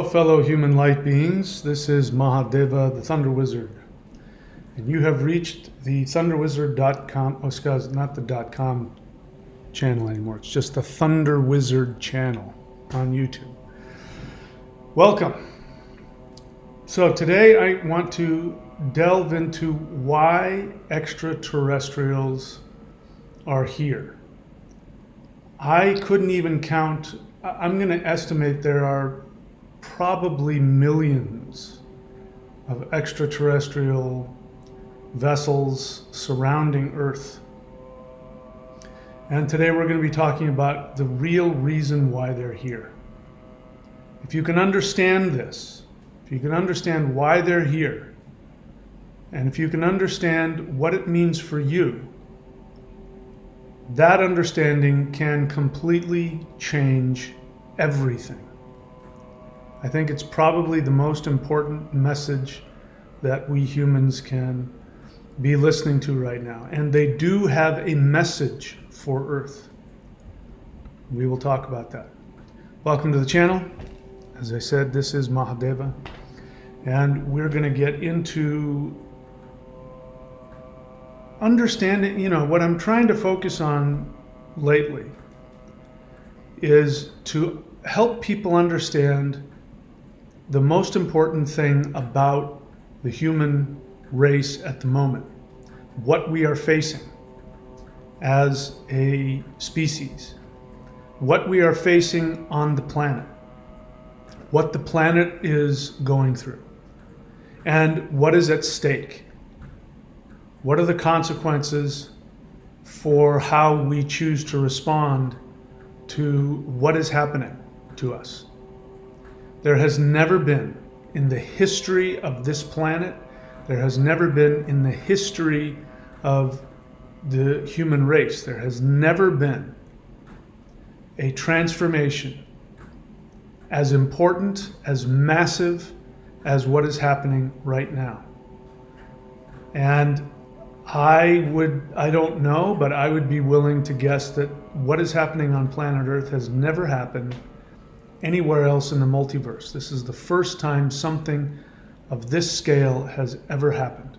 Hello, fellow human light beings. This is Mahadeva, the Thunder Wizard. And you have reached the thunderwizard.com, oh, excuse, not the .com channel anymore. It's just the Thunder Wizard channel on YouTube. Welcome. So today I want to delve into why extraterrestrials are here. I couldn't even count. I'm going to estimate there are probably millions of extraterrestrial vessels surrounding Earth. And today we're going to be talking about the real reason why they're here. If you can understand this, if you can understand why they're here, and if you can understand what it means for you, that understanding can completely change everything. I think it's probably the most important message that we humans can be listening to right now. And they do have a message for Earth. We will talk about that. Welcome to the channel. As I said, this is Mahadeva. And we're going to get into understanding, what I'm trying to focus on lately is to help people understand the most important thing about the human race at the moment, what we are facing as a species, what we are facing on the planet, what the planet is going through, and what is at stake. What are the consequences for how we choose to respond to what is happening to us? There has never been in the history of this planet, there has never been in the history of the human race, there has never been a transformation as important, as massive as what is happening right now. And I don't know, but I would be willing to guess that what is happening on planet Earth has never happened anywhere else in the multiverse. This is the first time something of this scale has ever happened.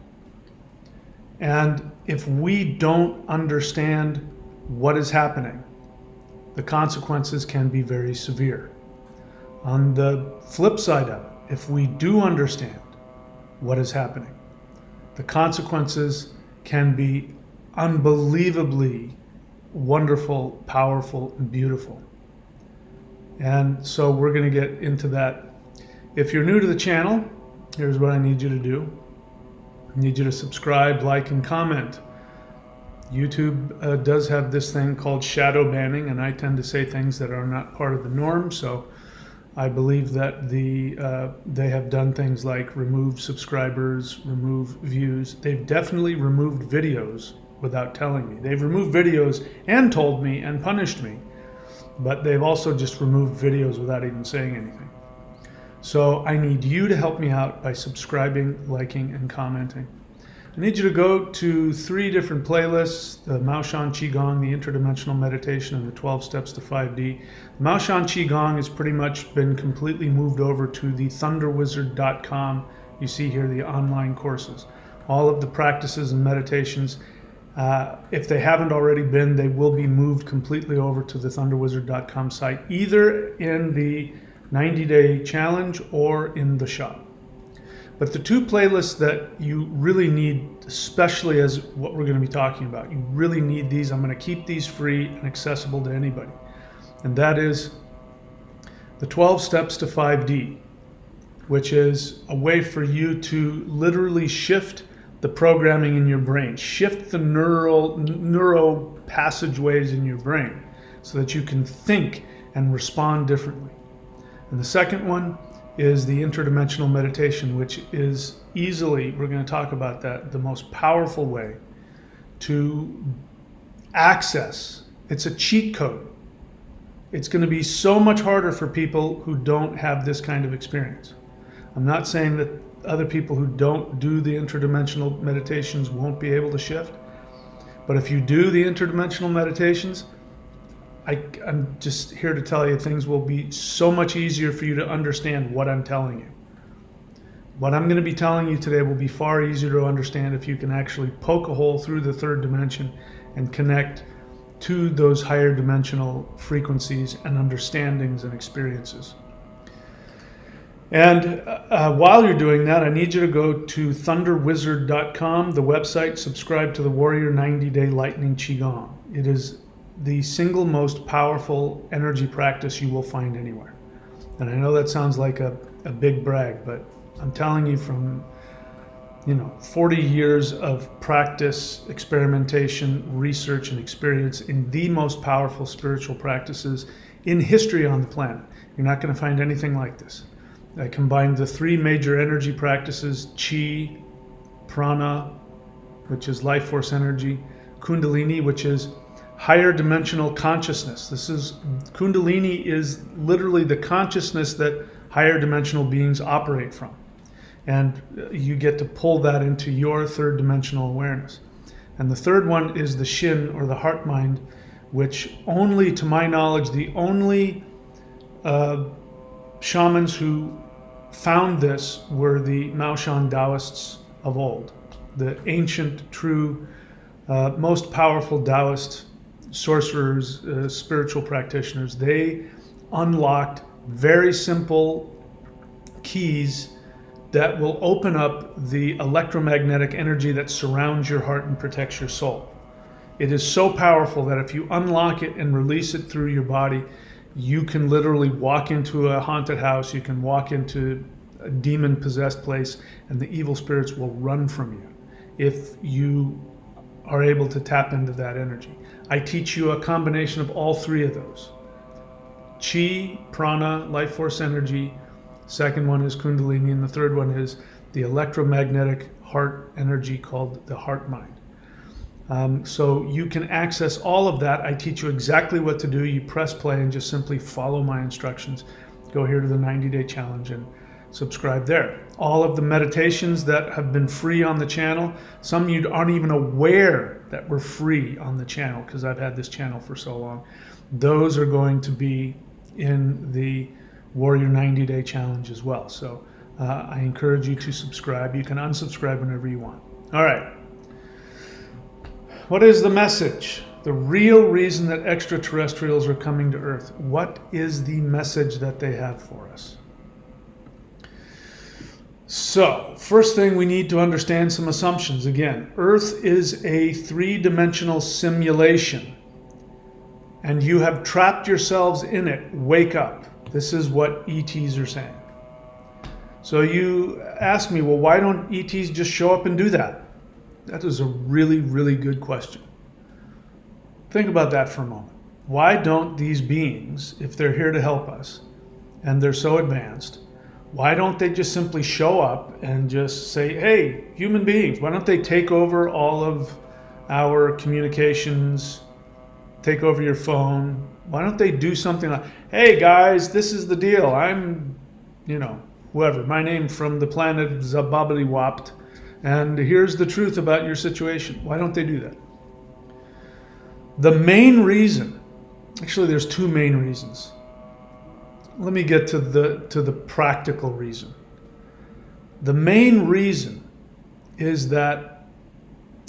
And if we don't understand what is happening, the consequences can be very severe. On the flip side of it, if we do understand what is happening, the consequences can be unbelievably wonderful, powerful, and beautiful. And so we're going to get into that. If you're new to the channel, here's what I need you to do. I need you to subscribe, like, and comment. YouTube does have this thing called shadow banning, and I tend to say things that are not part of the norm. So I believe that they have done things like remove subscribers, remove views. They've definitely removed videos without telling me. They've removed videos and told me and punished me. But they've also just removed videos without even saying anything. So I need you to help me out by subscribing, liking, and commenting. I need you to go to 3 different playlists: the Maoshan Qigong, the Interdimensional Meditation, and the 12 Steps to 5D. The Maoshan Qigong has pretty much been completely moved over to the thunderwizard.com. You see here the online courses. All of the practices and meditations, if they haven't already been, they will be moved completely over to the thunderwizard.com site, either in the 90-day challenge or in the shop. But the 2 playlists that you really need, especially as what we're going to be talking about, you really need these. I'm going to keep these free and accessible to anybody. And that is the 12 Steps to 5D, which is a way for you to literally shift the programming in your brain, shift the neuro passageways in your brain so that you can think and respond differently. And the second one is the Interdimensional Meditation, which is easily, we're going to talk about that, the most powerful way to access. It's a cheat code. It's going to be so much harder for people who don't have this kind of experience. I'm not saying that other people who don't do the interdimensional meditations won't be able to shift, but if you do the interdimensional meditations, I'm just here to tell you things will be so much easier for you to understand what I'm telling you. What I'm going to be telling you today will be far easier to understand if you can actually poke a hole through the third dimension and connect to those higher dimensional frequencies and understandings and experiences. And while you're doing that, I need you to go to thunderwizard.com, the website, subscribe to the Warrior 90-Day Lightning Qigong. It is the single most powerful energy practice you will find anywhere. And I know that sounds like a big brag, but I'm telling you from 40 years of practice, experimentation, research, and experience in the most powerful spiritual practices in history on the planet. You're not going to find anything like this. I combined the three major energy practices: Chi, Prana, which is life force energy, Kundalini, which is higher dimensional consciousness. Kundalini is literally the consciousness that higher dimensional beings operate from. And you get to pull that into your third dimensional awareness. And the third one is the Shin, or the heart mind, which only, to my knowledge, the only shamans who found this were the Maoshan Taoists of old, the ancient, true, most powerful Taoist sorcerers, spiritual practitioners. They unlocked very simple keys that will open up the electromagnetic energy that surrounds your heart and protects your soul. It is so powerful that if you unlock it and release it through your body, you can literally walk into a haunted house, you can walk into a demon-possessed place, and the evil spirits will run from you if you are able to tap into that energy. I teach you a combination of all three of those. Chi, Prana, life force energy. Second one is Kundalini, and the third one is the electromagnetic heart energy called the heart mind. So you can access all of that. I teach you exactly what to do. You press play and just simply follow my instructions. Go here to the 90-day challenge and subscribe there. All of the meditations that have been free on the channel, some of you aren't even aware that we're free on the channel because I've had this channel for so long. Those are going to be in the Warrior 90-Day Challenge as well. So I encourage you to subscribe. You can unsubscribe whenever you want. All right. What is the message? The real reason that extraterrestrials are coming to Earth. What is the message that they have for us? So, first thing, we need to understand some assumptions. Again, Earth is a three-dimensional simulation, and you have trapped yourselves in it. Wake up. This is what ETs are saying. So you ask me, well, why don't ETs just show up and do that? That is a really, really good question. Think about that for a moment. Why don't these beings, if they're here to help us, and they're so advanced, why don't they just simply show up and just say, hey, human beings, why don't they take over all of our communications, take over your phone? Why don't they do something like, hey guys, this is the deal. I'm, whoever, my name from the planet Zababali-Wapt, and here's the truth about your situation. Why don't they do that? The main reason, actually there's two main reasons. Let me get to the practical reason. The main reason is that,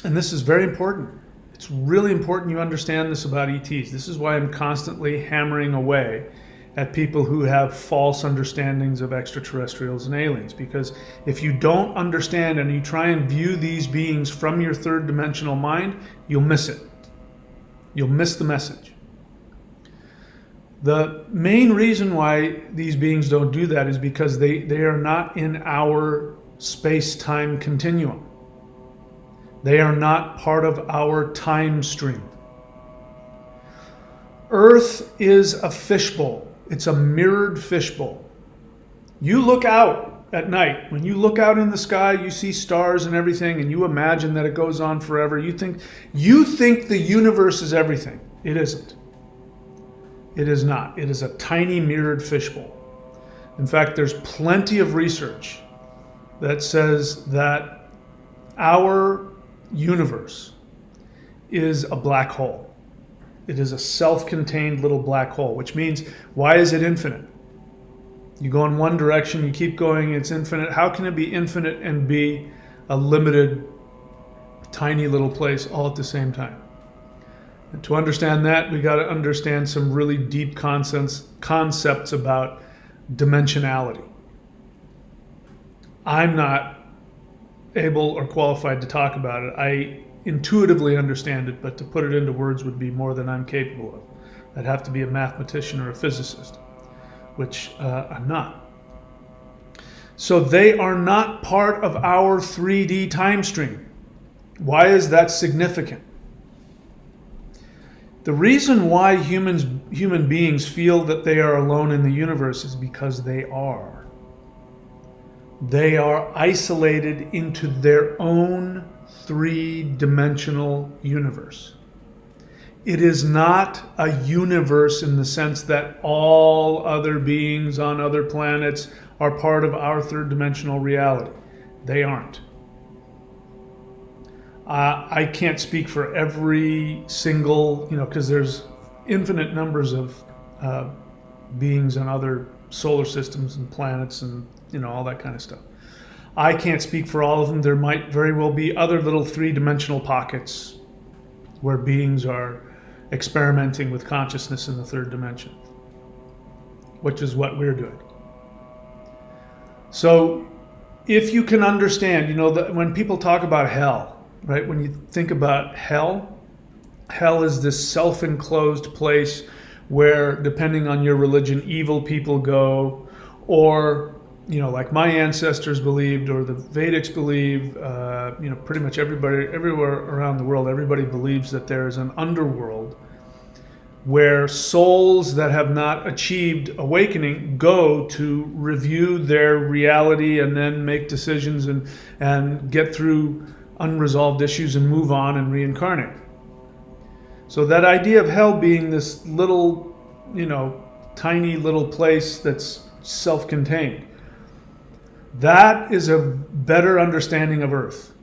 and this is very important, it's really important you understand this about ETs. This is why I'm constantly hammering away at people who have false understandings of extraterrestrials and aliens. Because if you don't understand and you try and view these beings from your third dimensional mind, you'll miss it. You'll miss the message. The main reason why these beings don't do that is because they are not in our space-time continuum. They are not part of our time stream. Earth is a fishbowl. It's a mirrored fishbowl. You look out at night. When you look out in the sky, you see stars and everything, and you imagine that it goes on forever. You think the universe is everything. It isn't. It is not. It is a tiny mirrored fishbowl. In fact, there's plenty of research that says that our universe is a black hole. It is a self-contained little black hole, which means, why is it infinite? You go in one direction, you keep going, it's infinite. How can it be infinite and be a limited, tiny little place all at the same time? And to understand that, we got to understand some really deep concepts about dimensionality. I'm not able or qualified to talk about it. I intuitively understand it, but to put it into words would be more than I'm capable of. I'd have to be a mathematician or a physicist, which I'm not. So they are not part of our 3D time stream. Why is that significant? The reason why human beings feel that they are alone in the universe is because they are. They are isolated into their own three-dimensional universe. It is not a universe in the sense that all other beings on other planets are part of our third-dimensional reality. They aren't. I can't speak for every single, because there's infinite numbers of beings on other solar systems and planets and all that kind of stuff. I can't speak for all of them. There might very well be other little three-dimensional pockets where beings are experimenting with consciousness in the third dimension, which is what we're doing. So if you can understand, that when people talk about hell, right? When you think about hell is this self-enclosed place where, depending on your religion, evil people go, or like my ancestors believed, or the Vedics believe, pretty much everybody, everywhere around the world, everybody believes that there is an underworld where souls that have not achieved awakening go to review their reality and then make decisions and get through unresolved issues and move on and reincarnate. So that idea of hell being this little, tiny little place that's self-contained, that is a better understanding of Earth.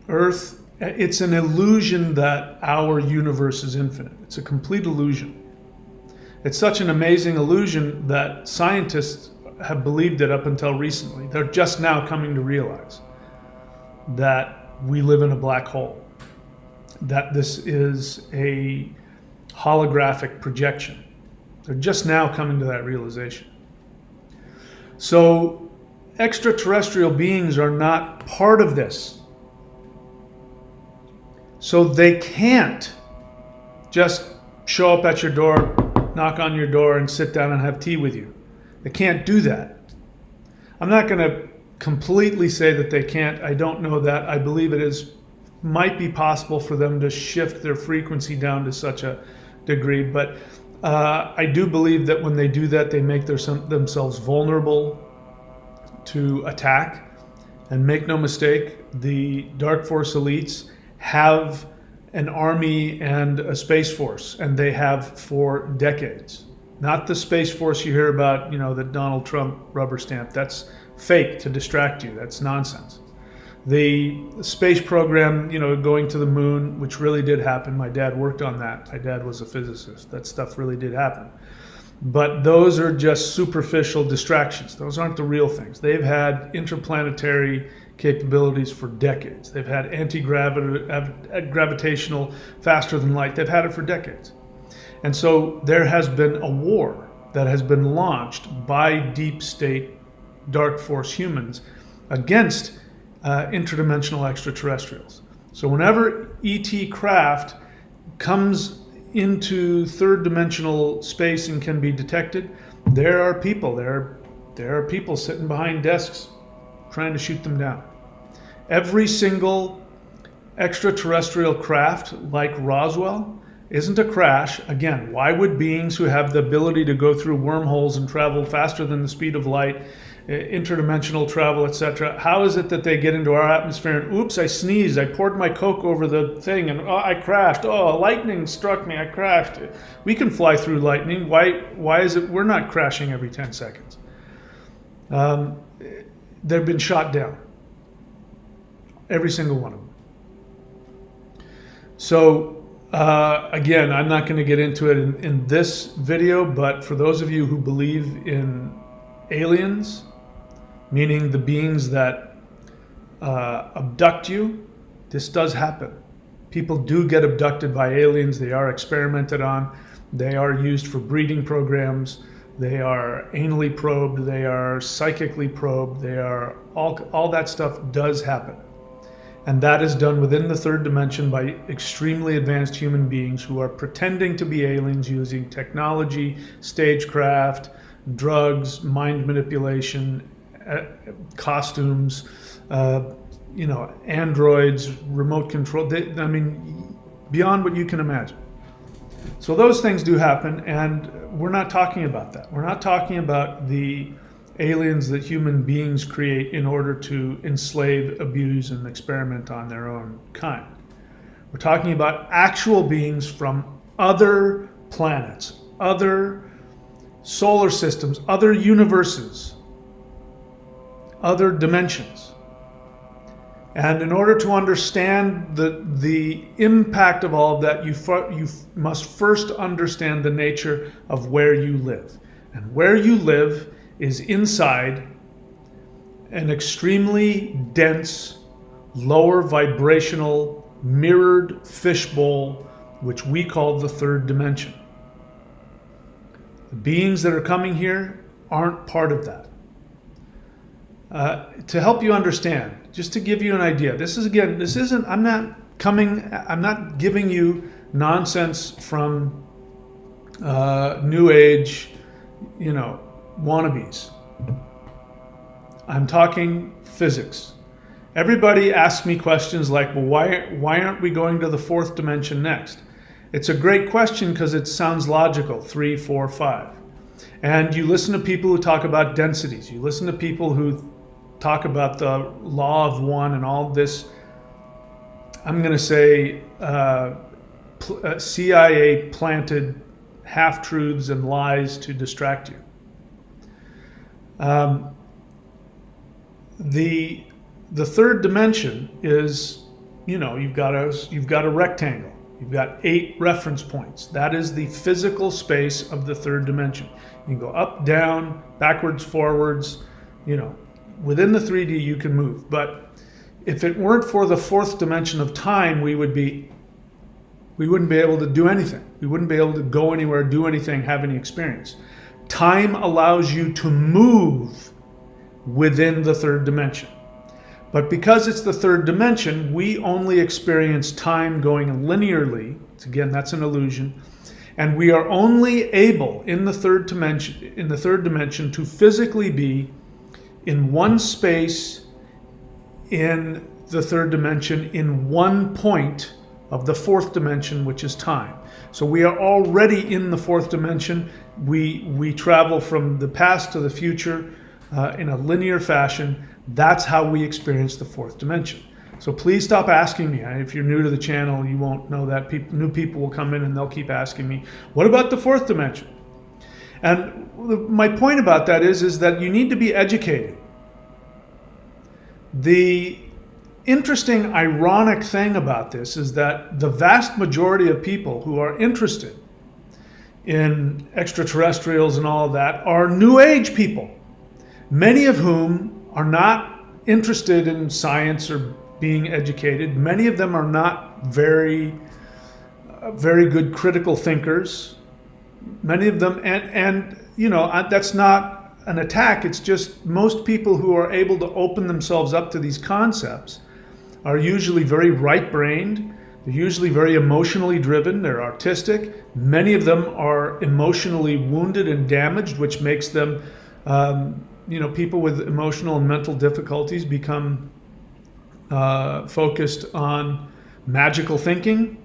Earth, it's an illusion that our universe is infinite. It's a complete illusion. It's such an amazing illusion that scientists have believed it up until recently. They're just now coming to realize that we live in a black hole, that this is a holographic projection. They're just now coming to that realization. So extraterrestrial beings are not part of this. So they can't just show up at your door, knock on your door, and sit down and have tea with you. They can't do that. I'm not going to completely say that they can't. I don't know that. I believe might be possible for them to shift their frequency down to such a degree, but I do believe that when they do that, they make themselves vulnerable to attack. And make no mistake, the Dark Force elites have an army and a space force, and they have for decades. Not the space force you hear about, that Donald Trump rubber stamp. That's fake to distract you. That's nonsense. The space program, going to the moon, which really did happen. My dad worked on that. My dad was a physicist. That stuff really did happen. But those are just superficial distractions. Those aren't the real things. They've had interplanetary capabilities for decades. They've had anti-gravitational, faster than light. They've had it for decades. And so there has been a war that has been launched by deep state dark force humans against interdimensional extraterrestrials. So whenever ET craft comes into third dimensional space and can be detected, there are people sitting behind desks trying to shoot them down. Every single extraterrestrial craft like Roswell isn't a crash. Again, why would beings who have the ability to go through wormholes and travel faster than the speed of light, interdimensional travel, etc., how is it that they get into our atmosphere and oops, I sneezed, I poured my Coke over the thing and I crashed, lightning struck me, I crashed. We can fly through lightning. Why is it we're not crashing every 10 seconds? They've been shot down. Every single one of them. So Again, I'm not going to get into it in this video, but for those of you who believe in aliens, meaning the beings that abduct you, this does happen. People do get abducted by aliens. They are experimented on. They are used for breeding programs. They are anally probed. They are psychically probed. They are all that stuff does happen. And that is done within the third dimension by extremely advanced human beings who are pretending to be aliens using technology, stagecraft, drugs, mind manipulation, costumes, androids, remote control. I mean, beyond what you can imagine. So those things do happen, and we're not talking about that. We're not talking about the aliens that human beings create in order to enslave, abuse, and experiment on their own kind. We're talking about actual beings from other planets, other solar systems, other universes, other dimensions. And in order to understand the impact of all of that, you must first understand the nature of where you live. And where you live is inside an extremely dense, lower vibrational, mirrored fishbowl, which we call the third dimension. The beings that are coming here aren't part of that. To help you understand, just to give you an idea, I'm not giving you nonsense from New Age, wannabes. I'm talking physics. Everybody asks me questions like, well, why aren't we going to the fourth dimension next? It's a great question because it sounds logical, 3, 4, 5. And you listen to people who talk about densities. You listen to people who talk about the law of one and all this, I'm going to say, CIA planted half-truths and lies to distract you. The third dimension is, you've got a rectangle. You've got 8 reference points. That is the physical space of the third dimension. You can go up, down, backwards, forwards, within the 3D you can move. But if it weren't for the fourth dimension of time, we wouldn't be able to do anything. We wouldn't be able to go anywhere, do anything, have any experience. Time allows you to move within the third dimension. But because it's the third dimension, we only experience time going linearly. Again, that's an illusion. And we are only able in the third dimension to physically be in one space in the third dimension, in one point of the fourth dimension, which is time. So we are already in the fourth dimension. We travel from the past to the future in a linear fashion. That's how we experience the fourth dimension. So please stop asking me. If you're new to the channel, you won't know that. New people will come in and they'll keep asking me, what about the fourth dimension? And my point about that is that you need to be educated. The interesting, ironic thing about this is that the vast majority of people who are interested in extraterrestrials and all of that are New Age people, many of whom are not interested in science or being educated. Many of them are not very good critical thinkers. Many of them, and that's not an attack. It's just most people who are able to open themselves up to these concepts are usually very right-brained. They're usually very emotionally driven. They're artistic. Many of them are emotionally wounded and damaged, which makes them, people with emotional and mental difficulties become focused on magical thinking.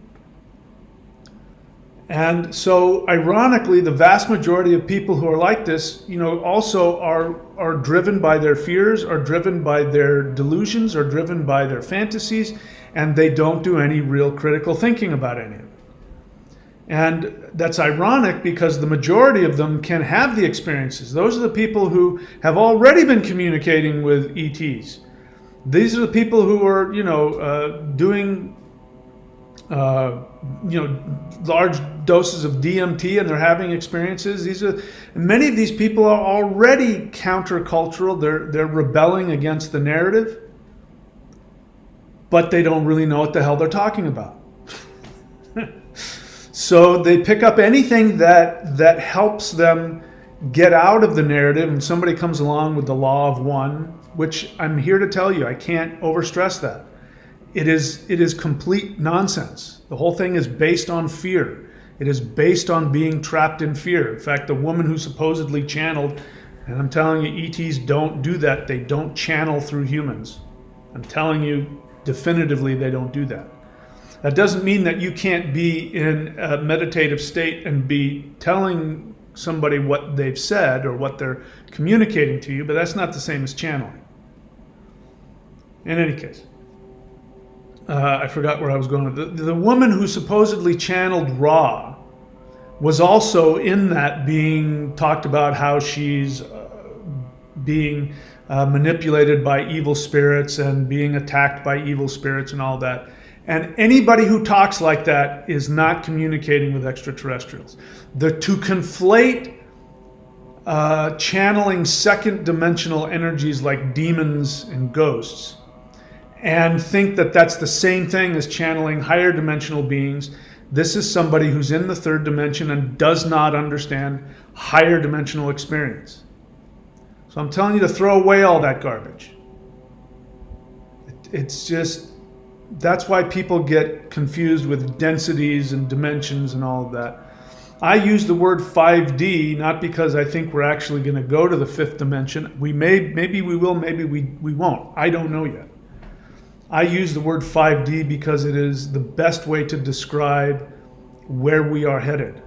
And so, ironically, the vast majority of people who are like this, also are driven by their fears, are driven by their delusions, are driven by their fantasies, and they don't do any real critical thinking about any of it. And that's ironic because the majority of them can have the experiences. Those are the people who have already been communicating with ETs. These are the people who are, doing large doses of DMT, and they're having experiences. Many of these people are already countercultural. They're rebelling against the narrative, but they don't really know what the hell they're talking about. So they pick up anything that helps them get out of the narrative, and somebody comes along with the law of one, which I'm here to tell you, I can't overstress that. It is complete nonsense. The whole thing is based on fear. It is based on being trapped in fear. In fact, the woman who supposedly channeled, and I'm telling you, ETs don't do that. They don't channel through humans. I'm telling you definitively they don't do that. That doesn't mean that you can't be in a meditative state and be telling somebody what they've said or what they're communicating to you, but that's not the same as channeling. In any case, I forgot where I was going. The woman who supposedly channeled Ra was also in that being talked about how she's being manipulated by evil spirits and being attacked by evil spirits and all that. And anybody who talks like that is not communicating with extraterrestrials. To conflate channeling second dimensional energies like demons and ghosts and think that that's the same thing as channeling higher dimensional beings, this is somebody who's in the third dimension and does not understand higher dimensional experience. So I'm telling you to throw away all that garbage. It's just, that's why people get confused with densities and dimensions and all of that. I use the word 5D not because I think we're actually going to go to the fifth dimension. Maybe we will, maybe we won't. I don't know yet. I use the word 5D because it is the best way to describe where we are headed,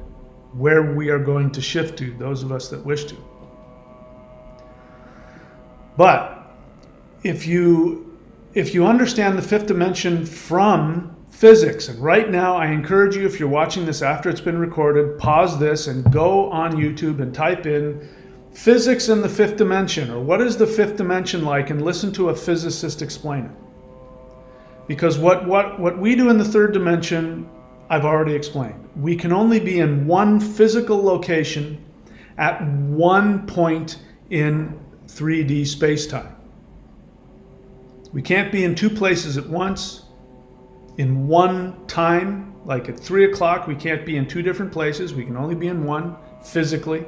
where we are going to shift to, those of us that wish to. But if you understand the fifth dimension from physics, and right now I encourage you, if you're watching this after it's been recorded, pause this and go on YouTube and type in physics in the fifth dimension, or what is the fifth dimension like, and listen to a physicist explain it. Because what we do in the third dimension, I've already explained. We can only be in one physical location at one point in 3D space-time. We can't be in two places at once in one time. Like at 3 o'clock, we can't be in two different places. We can only be in one physically.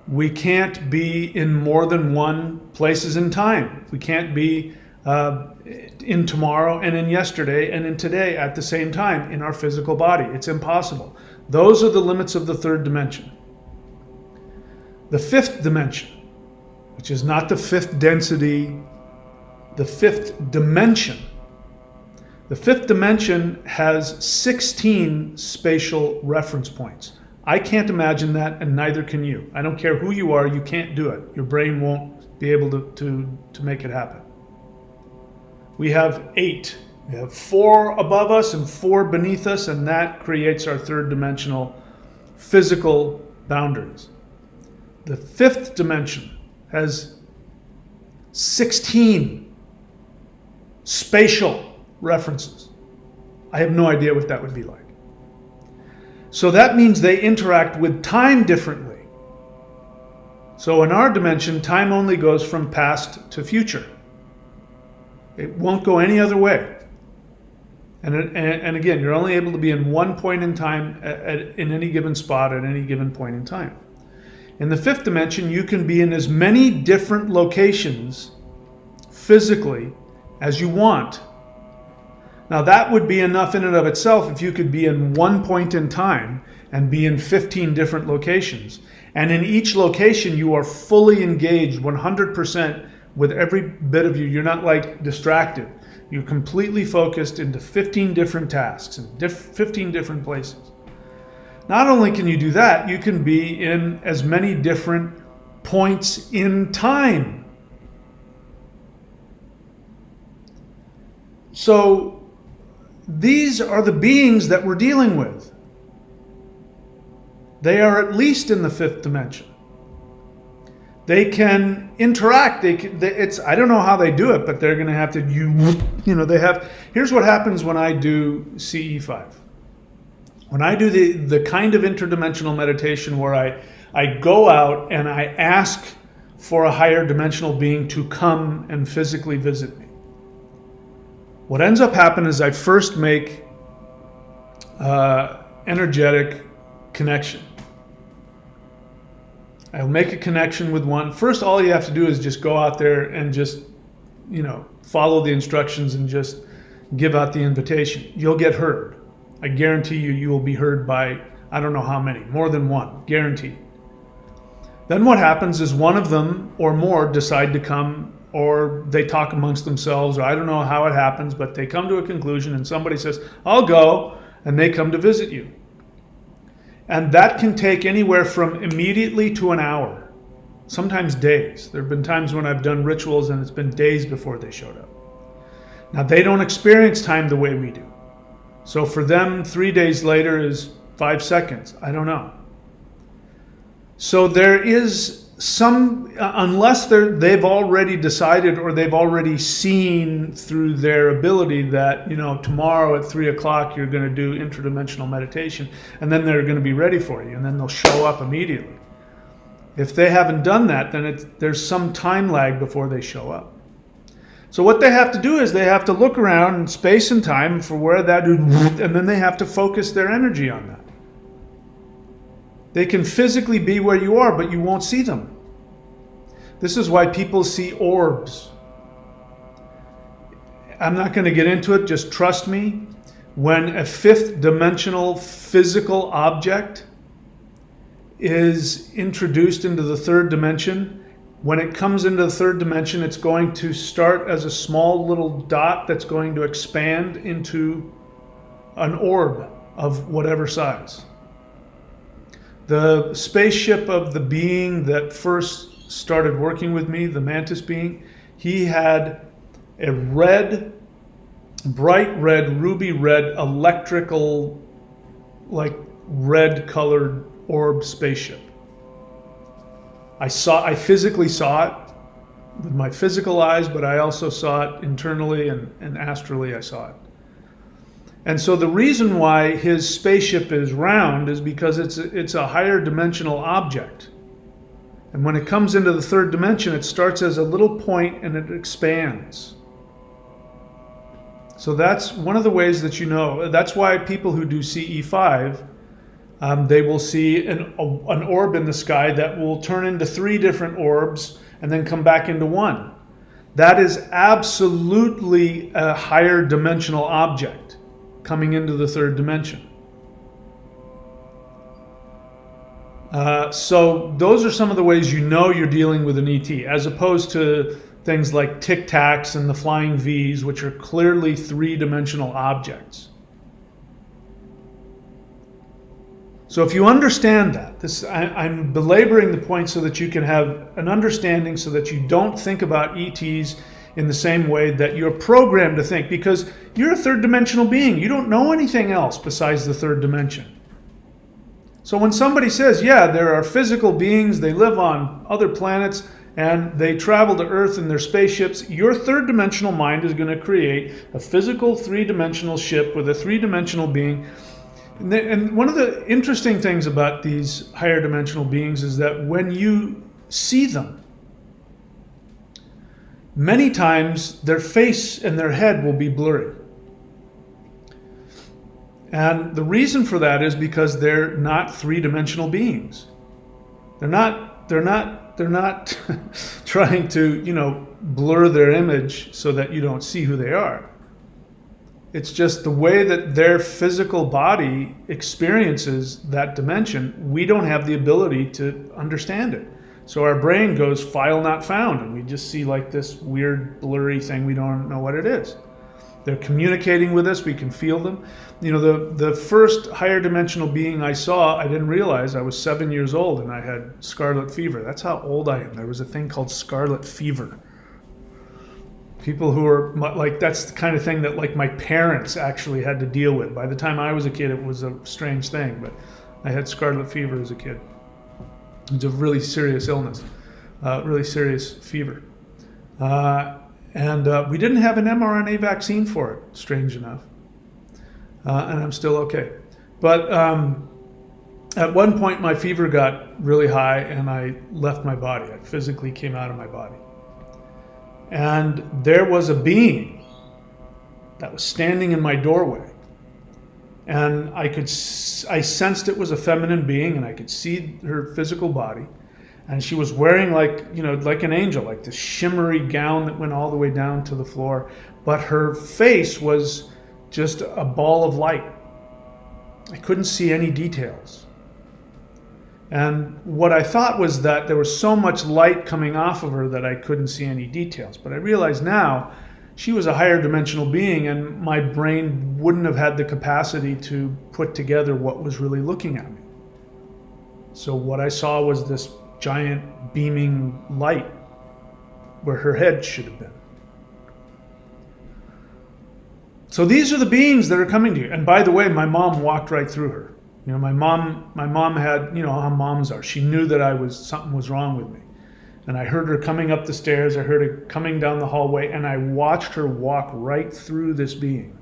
We can't be in more than one places in time. We can't be in tomorrow and in yesterday and in today at the same time in our physical body. It's impossible. Those are the limits of the third dimension. The fifth dimension, which is not the fifth density, the fifth dimension. The fifth dimension has 16 spatial reference points. I can't imagine that, and neither can you. I don't care who you are, you can't do it. Your brain won't be able to make it happen. We have 8. We have 4 above us and 4 beneath us, and that creates our third dimensional physical boundaries. The fifth dimension has 16 spatial references. I have no idea what that would be like. So that means they interact with time differently. So in our dimension, time only goes from past to future. It won't go any other way. And again, you're only able to be in one point in time in any given spot at any given point in time. In the fifth dimension, you can be in as many different locations physically as you want. Now that would be enough in and of itself if you could be in one point in time and be in 15 different locations. And in each location, you are fully engaged 100% with every bit of you. You're not like distracted. You're completely focused into 15 different tasks in 15 different places. Not only can you do that, you can be in as many different points in time. So these are the beings that we're dealing with. They are at least in the fifth dimension. They can interact. I don't know how they do it, but they're going to have to, here's what happens when I do CE5. When I do the kind of interdimensional meditation where I go out and I ask for a higher dimensional being to come and physically visit me. What ends up happening is I first make energetic connection. I'll make a connection with one. First, all you have to do is just go out there and just, follow the instructions and just give out the invitation. You'll get heard. I guarantee you will be heard by, I don't know how many, more than one, guaranteed. Then what happens is one of them or more decide to come, or they talk amongst themselves, or I don't know how it happens, but they come to a conclusion and somebody says, I'll go, and they come to visit you. And that can take anywhere from immediately to an hour, sometimes days. There have been times when I've done rituals and it's been days before they showed up. Now, they don't experience time the way we do. So for them, 3 days later is 5 seconds. I don't know. So there is some, unless they've already decided or they've already seen through their ability that, tomorrow at 3 o'clock you're going to do interdimensional meditation, and then they're going to be ready for you, and then they'll show up immediately. If they haven't done that, then there's some time lag before they show up. So what they have to do is they have to look around in space and time for where that, and then they have to focus their energy on that. They can physically be where you are, but you won't see them. This is why people see orbs. I'm not going to get into it, just trust me. When a fifth dimensional physical object is introduced into the third dimension, when it comes into the third dimension, it's going to start as a small little dot that's going to expand into an orb of whatever size. The spaceship of the being that first started working with me, the mantis being, he had a red, bright red, ruby red, electrical, like red colored orb spaceship. I physically saw it with my physical eyes, but I also saw it internally and astrally I saw it. And so the reason why his spaceship is round is because it's a higher dimensional object. And when it comes into the third dimension, it starts as a little point and it expands. So that's one of the ways that you know. That's why people who do CE5, they will see an orb in the sky that will turn into 3 different orbs and then come back into one. That is absolutely a higher dimensional object coming into the third dimension. So those are some of the ways you know you're dealing with an ET, as opposed to things like Tic Tacs and the flying Vs, which are clearly 3-dimensional objects. So if you understand that, I'm belaboring the point so that you can have an understanding, so that you don't think about ETs in the same way that you're programmed to think, because you're a third-dimensional being. You don't know anything else besides the third dimension. So when somebody says, yeah, there are physical beings, they live on other planets, and they travel to Earth in their spaceships, your third-dimensional mind is going to create a physical 3-dimensional ship with a 3-dimensional being. And one of the interesting things about these higher dimensional beings is that when you see them, many times their face and their head will be blurry. And the reason for that is because they're not 3-dimensional beings. They're not trying to, blur their image so that you don't see who they are. It's just the way that their physical body experiences that dimension, we don't have the ability to understand it. So our brain goes file not found, and we just see like this weird blurry thing. We don't know what it is. They're communicating with us. We can feel them. The first higher dimensional being I saw, I didn't realize. I was 7 years old and I had scarlet fever. That's how old I am. There was a thing called scarlet fever. People who are like, that's the kind of thing that like my parents actually had to deal with. By the time I was a kid, it was a strange thing, but I had scarlet fever as a kid. It's a really serious illness. really serious fever. And we didn't have an mRNA vaccine for it, strange enough. And I'm still okay. But at one point, my fever got really high and I left my body. I physically came out of my body. And there was a being that was standing in my doorway. And I sensed it was a feminine being, and I could see her physical body. And she was wearing like an angel, like this shimmery gown that went all the way down to the floor. But her face was just a ball of light. I couldn't see any details. And what I thought was that there was so much light coming off of her that I couldn't see any details. But I realize now she was a higher dimensional being, and my brain wouldn't have had the capacity to put together what was really looking at me. So what I saw was this giant beaming light where her head should have been. So these are the beings that are coming to you. And by the way, my mom walked right through her. My mom had, how moms are. She knew that something was wrong with me. And I heard her coming up the stairs. I heard her coming down the hallway, and I watched her walk right through this being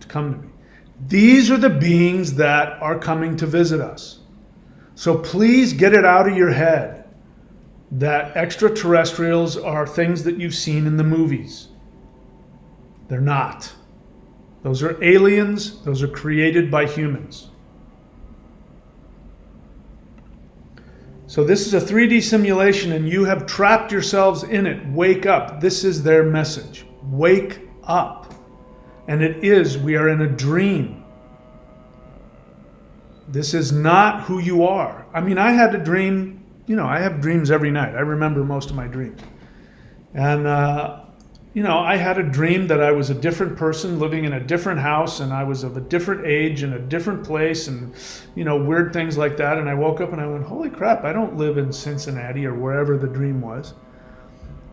to come to me. These are the beings that are coming to visit us. So please get it out of your head that extraterrestrials are things that you've seen in the movies. They're not. Those are aliens. Those are created by humans. So this is a 3D simulation, and you have trapped yourselves in it. Wake up. This is their message. Wake up. And we are in a dream. This is not who you are. I mean, I had a dream, I have dreams every night. I remember most of my dreams. And, I had a dream that I was a different person living in a different house, and I was of a different age in a different place, and, weird things like that. And I woke up and I went, holy crap, I don't live in Cincinnati or wherever the dream was.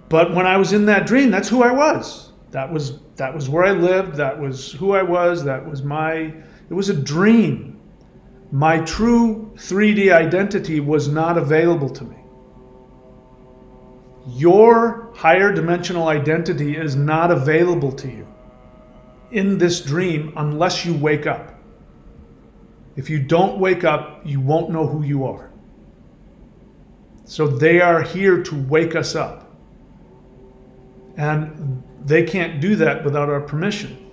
But when I was in that dream, that's who I was. That was where I lived. That was who I was. It was a dream. My true 3D identity was not available to me. Your higher dimensional identity is not available to you in this dream unless you wake up. If you don't wake up, you won't know who you are. So they are here to wake us up. And they can't do that without our permission.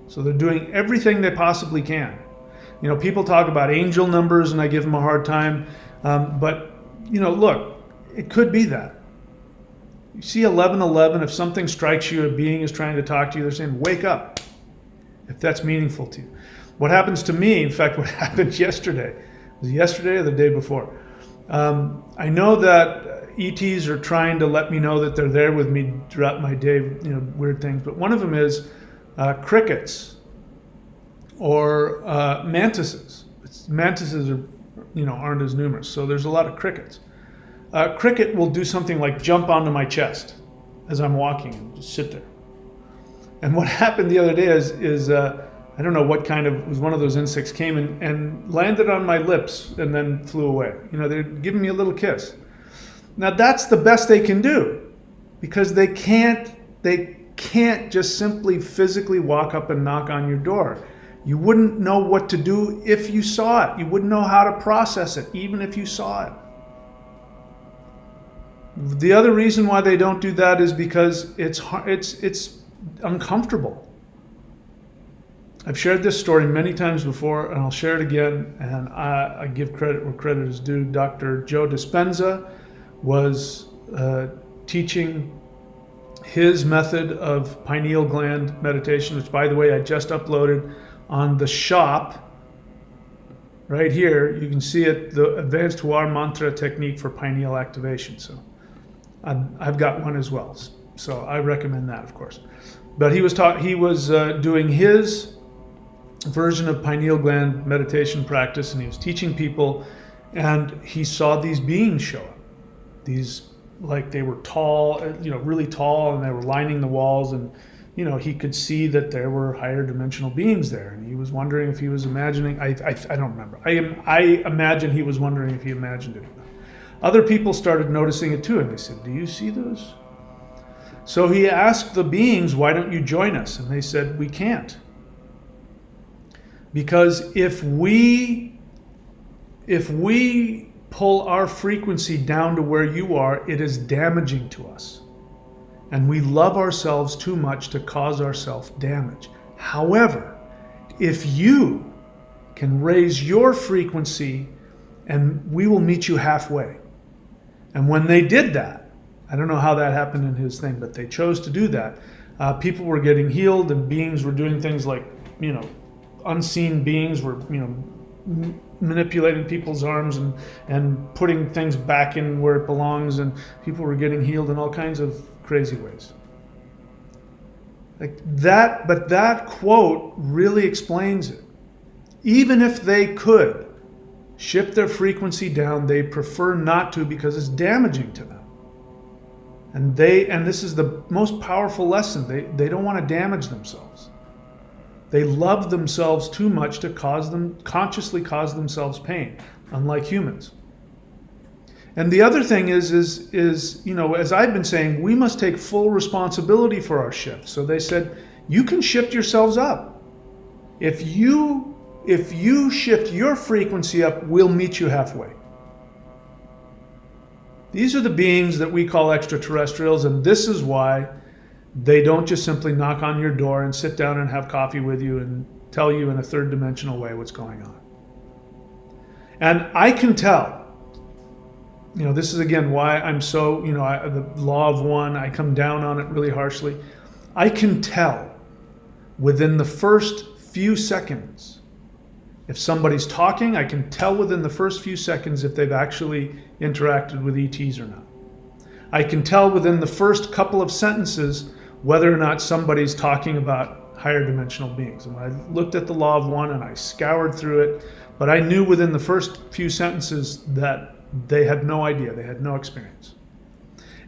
So they're doing everything they possibly can. People talk about angel numbers, and I give them a hard time. But look, it could be that. You see 1111, if something strikes you, a being is trying to talk to you, they're saying, wake up, if that's meaningful to you. What happens to me, in fact, what happened yesterday, was it yesterday or the day before? I know that ETs are trying to let me know that they're there with me throughout my day, weird things, but one of them is crickets or mantises. Mantises aren't as numerous, so there's a lot of crickets. Cricket will do something like jump onto my chest as I'm walking and just sit there. And what happened the other day is I don't know what kind of, it was one of those insects came and landed on my lips and then flew away. They're giving me a little kiss. Now that's the best they can do, because they can't just simply physically walk up and knock on your door. You wouldn't know what to do if you saw it. You wouldn't know how to process it, even if you saw it. The other reason why they don't do that is because it's uncomfortable. I've shared this story many times before, and I'll share it again, and I give credit where credit is due. Dr. Joe Dispenza was teaching his method of pineal gland meditation, which, by the way, I just uploaded on the shop. Right here, you can see it, the Advanced Hua Mantra Technique for Pineal Activation. So I've got one as well. So I recommend that, of course. But he was doing his version of pineal gland meditation practice, and he was teaching people, and he saw these beings show up. These, like, they were tall, really tall, and they were lining the walls, and he could see that there were higher dimensional beings there, and he was wondering if he was imagining. I don't remember. I imagine he was wondering if he imagined it or not. Other people started noticing it too, and they said, "Do you see those?" So he asked the beings, "Why don't you join us?" And they said, "We can't. Because if we pull our frequency down to where you are, it is damaging to us. And we love ourselves too much to cause ourselves damage. However, if you can raise your frequency, and we will meet you halfway." And when they did that, I don't know how that happened in his thing, but they chose to do that. People were getting healed, and beings were doing things like, unseen beings were, manipulating people's arms and putting things back in where it belongs, and people were getting healed in all kinds of crazy ways. Like that, but that quote really explains it. Even if they could shift their frequency down, they prefer not to because it's damaging to them. And this is the most powerful lesson. They don't want to damage themselves. They love themselves too much to consciously cause themselves pain, unlike humans. And the other thing is, as I've been saying, we must take full responsibility for our shift. So they said, you can shift yourselves up. If you shift your frequency up, we'll meet you halfway. These are the beings that we call extraterrestrials, and this is why they don't just simply knock on your door and sit down and have coffee with you and tell you in a third dimensional way what's going on. And I can tell, this is again why I'm so, the law of one, I come down on it really harshly. I can tell within the first few seconds. If somebody's talking, I can tell within the first few seconds if they've actually interacted with ETs or not. I can tell within the first couple of sentences whether or not somebody's talking about higher dimensional beings. And I looked at the law of one and I scoured through it, but I knew within the first few sentences that they had no idea, they had no experience.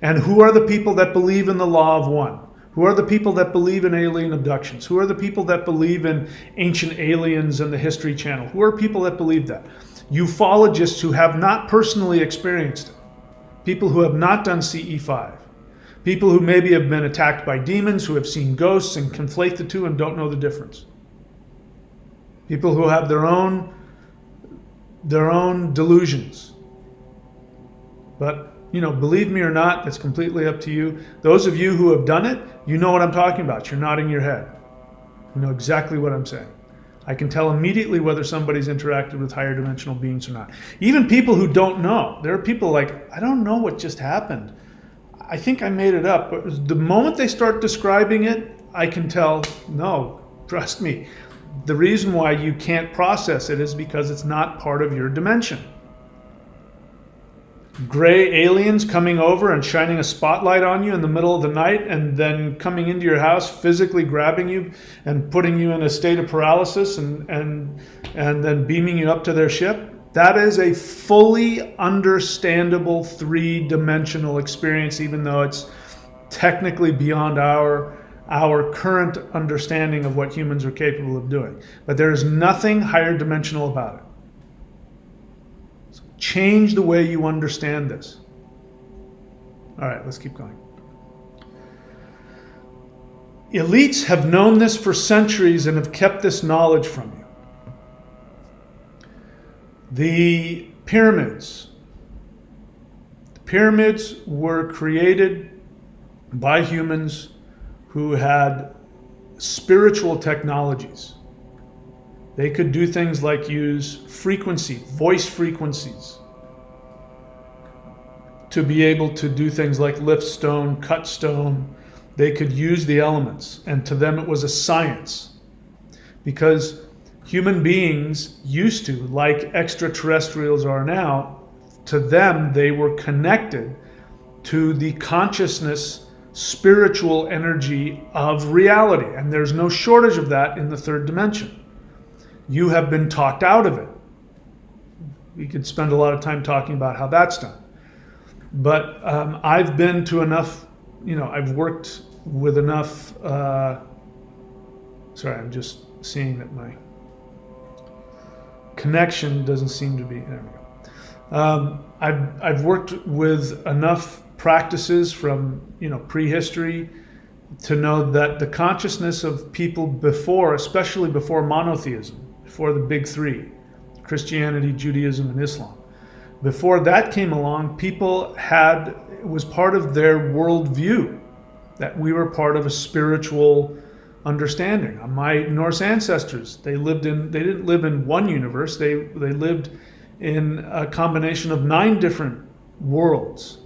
And who are the people that believe in the law of one? Who are the people that believe in alien abductions? Who are the people that believe in ancient aliens and the History Channel? Who are people that believe that? Ufologists who have not personally experienced it. People who have not done CE5. People who maybe have been attacked by demons, who have seen ghosts and conflate the two and don't know the difference. People who have their own delusions. But believe me or not, that's completely up to you. Those of you who have done it, you know what I'm talking about. You're nodding your head. You know exactly what I'm saying. I can tell immediately whether somebody's interacted with higher dimensional beings or not. Even people who don't know. There are people like, I don't know what just happened. I think I made it up. But the moment they start describing it, I can tell, no, trust me. The reason why you can't process it is because it's not part of your dimension. Gray aliens coming over and shining a spotlight on you in the middle of the night and then coming into your house, physically grabbing you and putting you in a state of paralysis and then beaming you up to their ship. That is a fully understandable three-dimensional experience, even though it's technically beyond our current understanding of what humans are capable of doing. But there is nothing higher dimensional about it. Change the way you understand this. All right, let's keep going. Elites have known this for centuries and have kept this knowledge from you. The pyramids. The pyramids were created by humans who had spiritual technologies. They could do things like use frequency, voice frequencies, to be able to do things like lift stone, cut stone. They could use the elements, and to them it was a science. Because human beings used to, like extraterrestrials are now, to them they were connected to the consciousness, spiritual energy of reality. And there's no shortage of that in the third dimension. You have been talked out of it. We could spend a lot of time talking about how that's done. But I've been to enough, I've worked with enough, sorry, I'm just seeing that my connection doesn't seem to be, there we I've worked with enough practices from prehistory to know that the consciousness of people before, especially before monotheism, before the big three, Christianity, Judaism, and Islam, before that came along, people it was part of their worldview that we were part of a spiritual understanding. My Norse ancestors, they didn't live in one universe, they lived in a combination of 9 different worlds.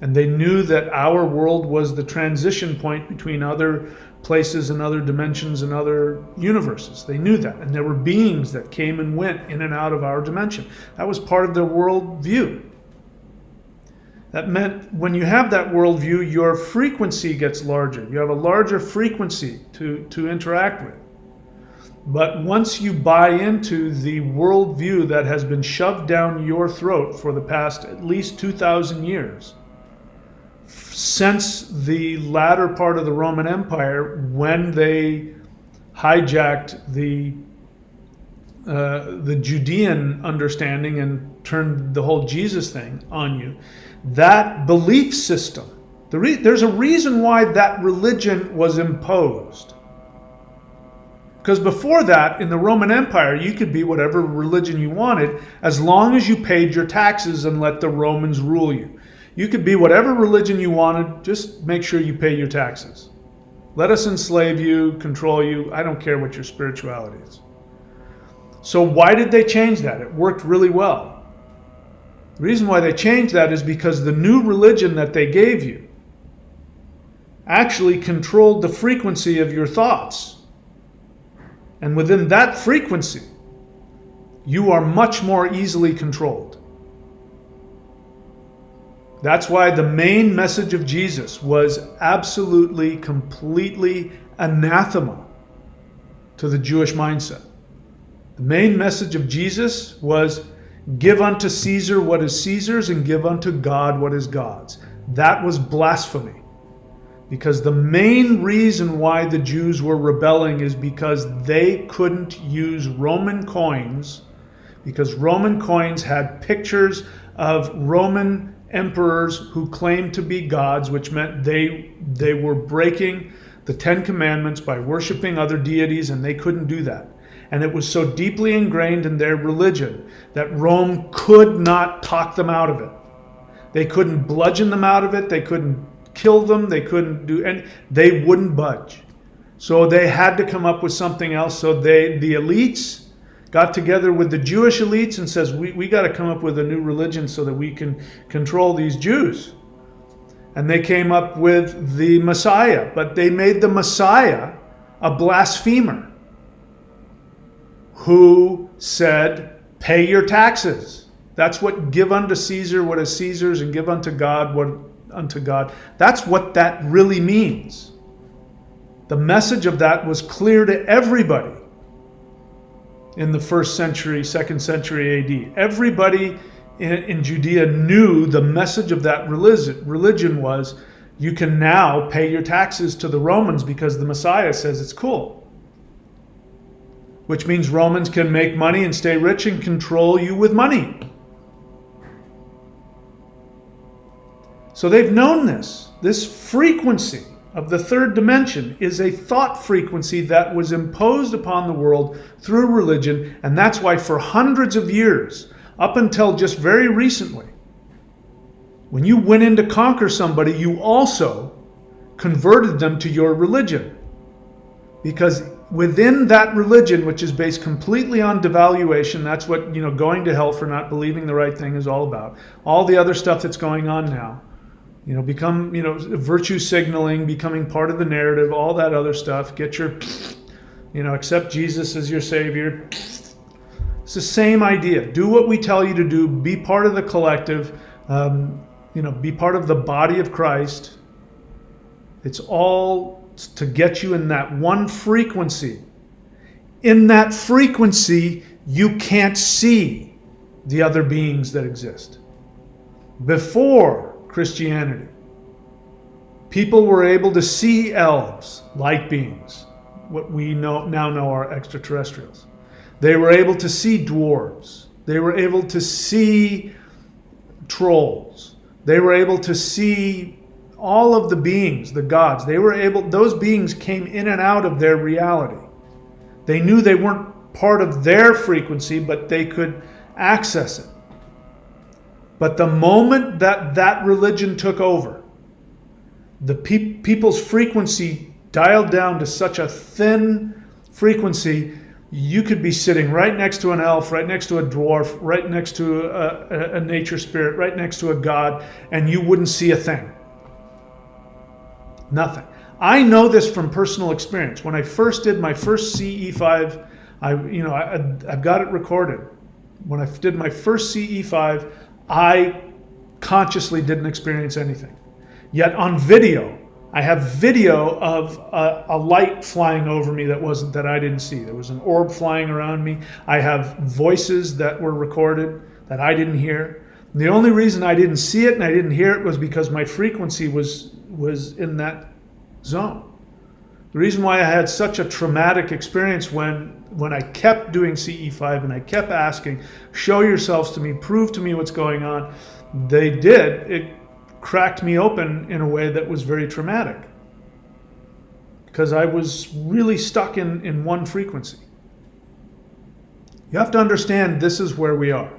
And they knew that our world was the transition point between other places and other dimensions and other universes. They knew that. And there were beings that came and went in and out of our dimension. That was part of their worldview. That meant when you have that worldview, your frequency gets larger. You have a larger frequency to interact with. But once you buy into the worldview that has been shoved down your throat for the past at least 2,000 years, since the latter part of the Roman Empire, when they hijacked the Judean understanding and turned the whole Jesus thing on you, that belief system, there's a reason why that religion was imposed. Because before that, in the Roman Empire, you could be whatever religion you wanted as long as you paid your taxes and let the Romans rule you. You could be whatever religion you wanted, just make sure you pay your taxes. Let us enslave you, control you. I don't care what your spirituality is. So why did they change that? It worked really well. The reason why they changed that is because the new religion that they gave you actually controlled the frequency of your thoughts. And within that frequency, you are much more easily controlled. That's why the main message of Jesus was absolutely, completely anathema to the Jewish mindset. The main message of Jesus was, give unto Caesar what is Caesar's and give unto God what is God's. That was blasphemy. Because the main reason why the Jews were rebelling is because they couldn't use Roman coins, because Roman coins had pictures of Roman emperors who claimed to be gods, which meant they were breaking the 10 Commandments by worshiping other deities, and they couldn't do that. And it was so deeply ingrained in their religion that Rome could not talk them out of it. They couldn't bludgeon them out of it. They couldn't kill them. They couldn't do, and they wouldn't budge. So they had to come up with something else. So the elites got together with the Jewish elites and says, we got to come up with a new religion so that we can control these Jews. And they came up with the Messiah, but they made the Messiah a blasphemer who said, pay your taxes. That's what give unto Caesar what is Caesar's and give unto God what unto God. That's what that really means. The message of that was clear to everybody in the 1st century, 2nd century AD. Everybody in Judea knew the message of that religion was, you can now pay your taxes to the Romans because the Messiah says it's cool. Which means Romans can make money and stay rich and control you with money. So they've known this. This frequency of the 3rd dimension is a thought frequency that was imposed upon the world through religion, and that's why for hundreds of years, up until just very recently, when you went in to conquer somebody, you also converted them to your religion. Because within that religion, which is based completely on devaluation, that's what going to hell for not believing the right thing is all about. All the other stuff that's going on now. Become, virtue signaling, becoming part of the narrative, all that other stuff. Get your, accept Jesus as your savior. It's the same idea. Do what we tell you to do. Be part of the collective. Be part of the body of Christ. It's all to get you in that one frequency. In that frequency, you can't see the other beings that exist. Before Christianity, people were able to see elves, light beings, what we now know are extraterrestrials. They were able to see dwarves. They were able to see trolls. They were able to see all of the beings, the gods. Those beings came in and out of their reality. They knew they weren't part of their frequency, but they could access it. But the moment that religion took over, the people's frequency dialed down to such a thin frequency, you could be sitting right next to an elf, right next to a dwarf, right next to a nature spirit, right next to a god, and you wouldn't see a thing. Nothing. I know this from personal experience. When I first did my first CE5, I've got it recorded. When I did my first CE5, I consciously didn't experience anything. Yet on video, I have video of a light flying over me that I didn't see. There was an orb flying around me. I have voices that were recorded that I didn't hear. And the only reason I didn't see it and I didn't hear it was because my frequency was in that zone. The reason why I had such a traumatic experience when I kept doing CE5 and I kept asking, show yourselves to me, prove to me what's going on, they did. It cracked me open in a way that was very traumatic because I was really stuck in one frequency. You have to understand this is where we are.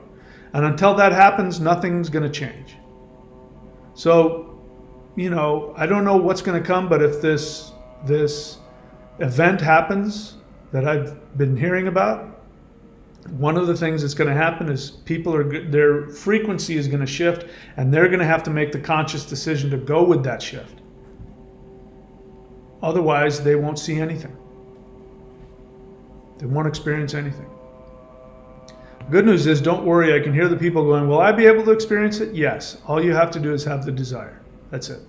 And until that happens, nothing's going to change. So, I don't know what's going to come, but if this event happens that I've been hearing about, one of the things that's going to happen is their frequency is going to shift, and they're going to have to make the conscious decision to go with that shift. Otherwise, they won't see anything. They won't experience anything. The good news is, don't worry, I can hear the people going, will I be able to experience it? Yes. All you have to do is have the desire. That's it.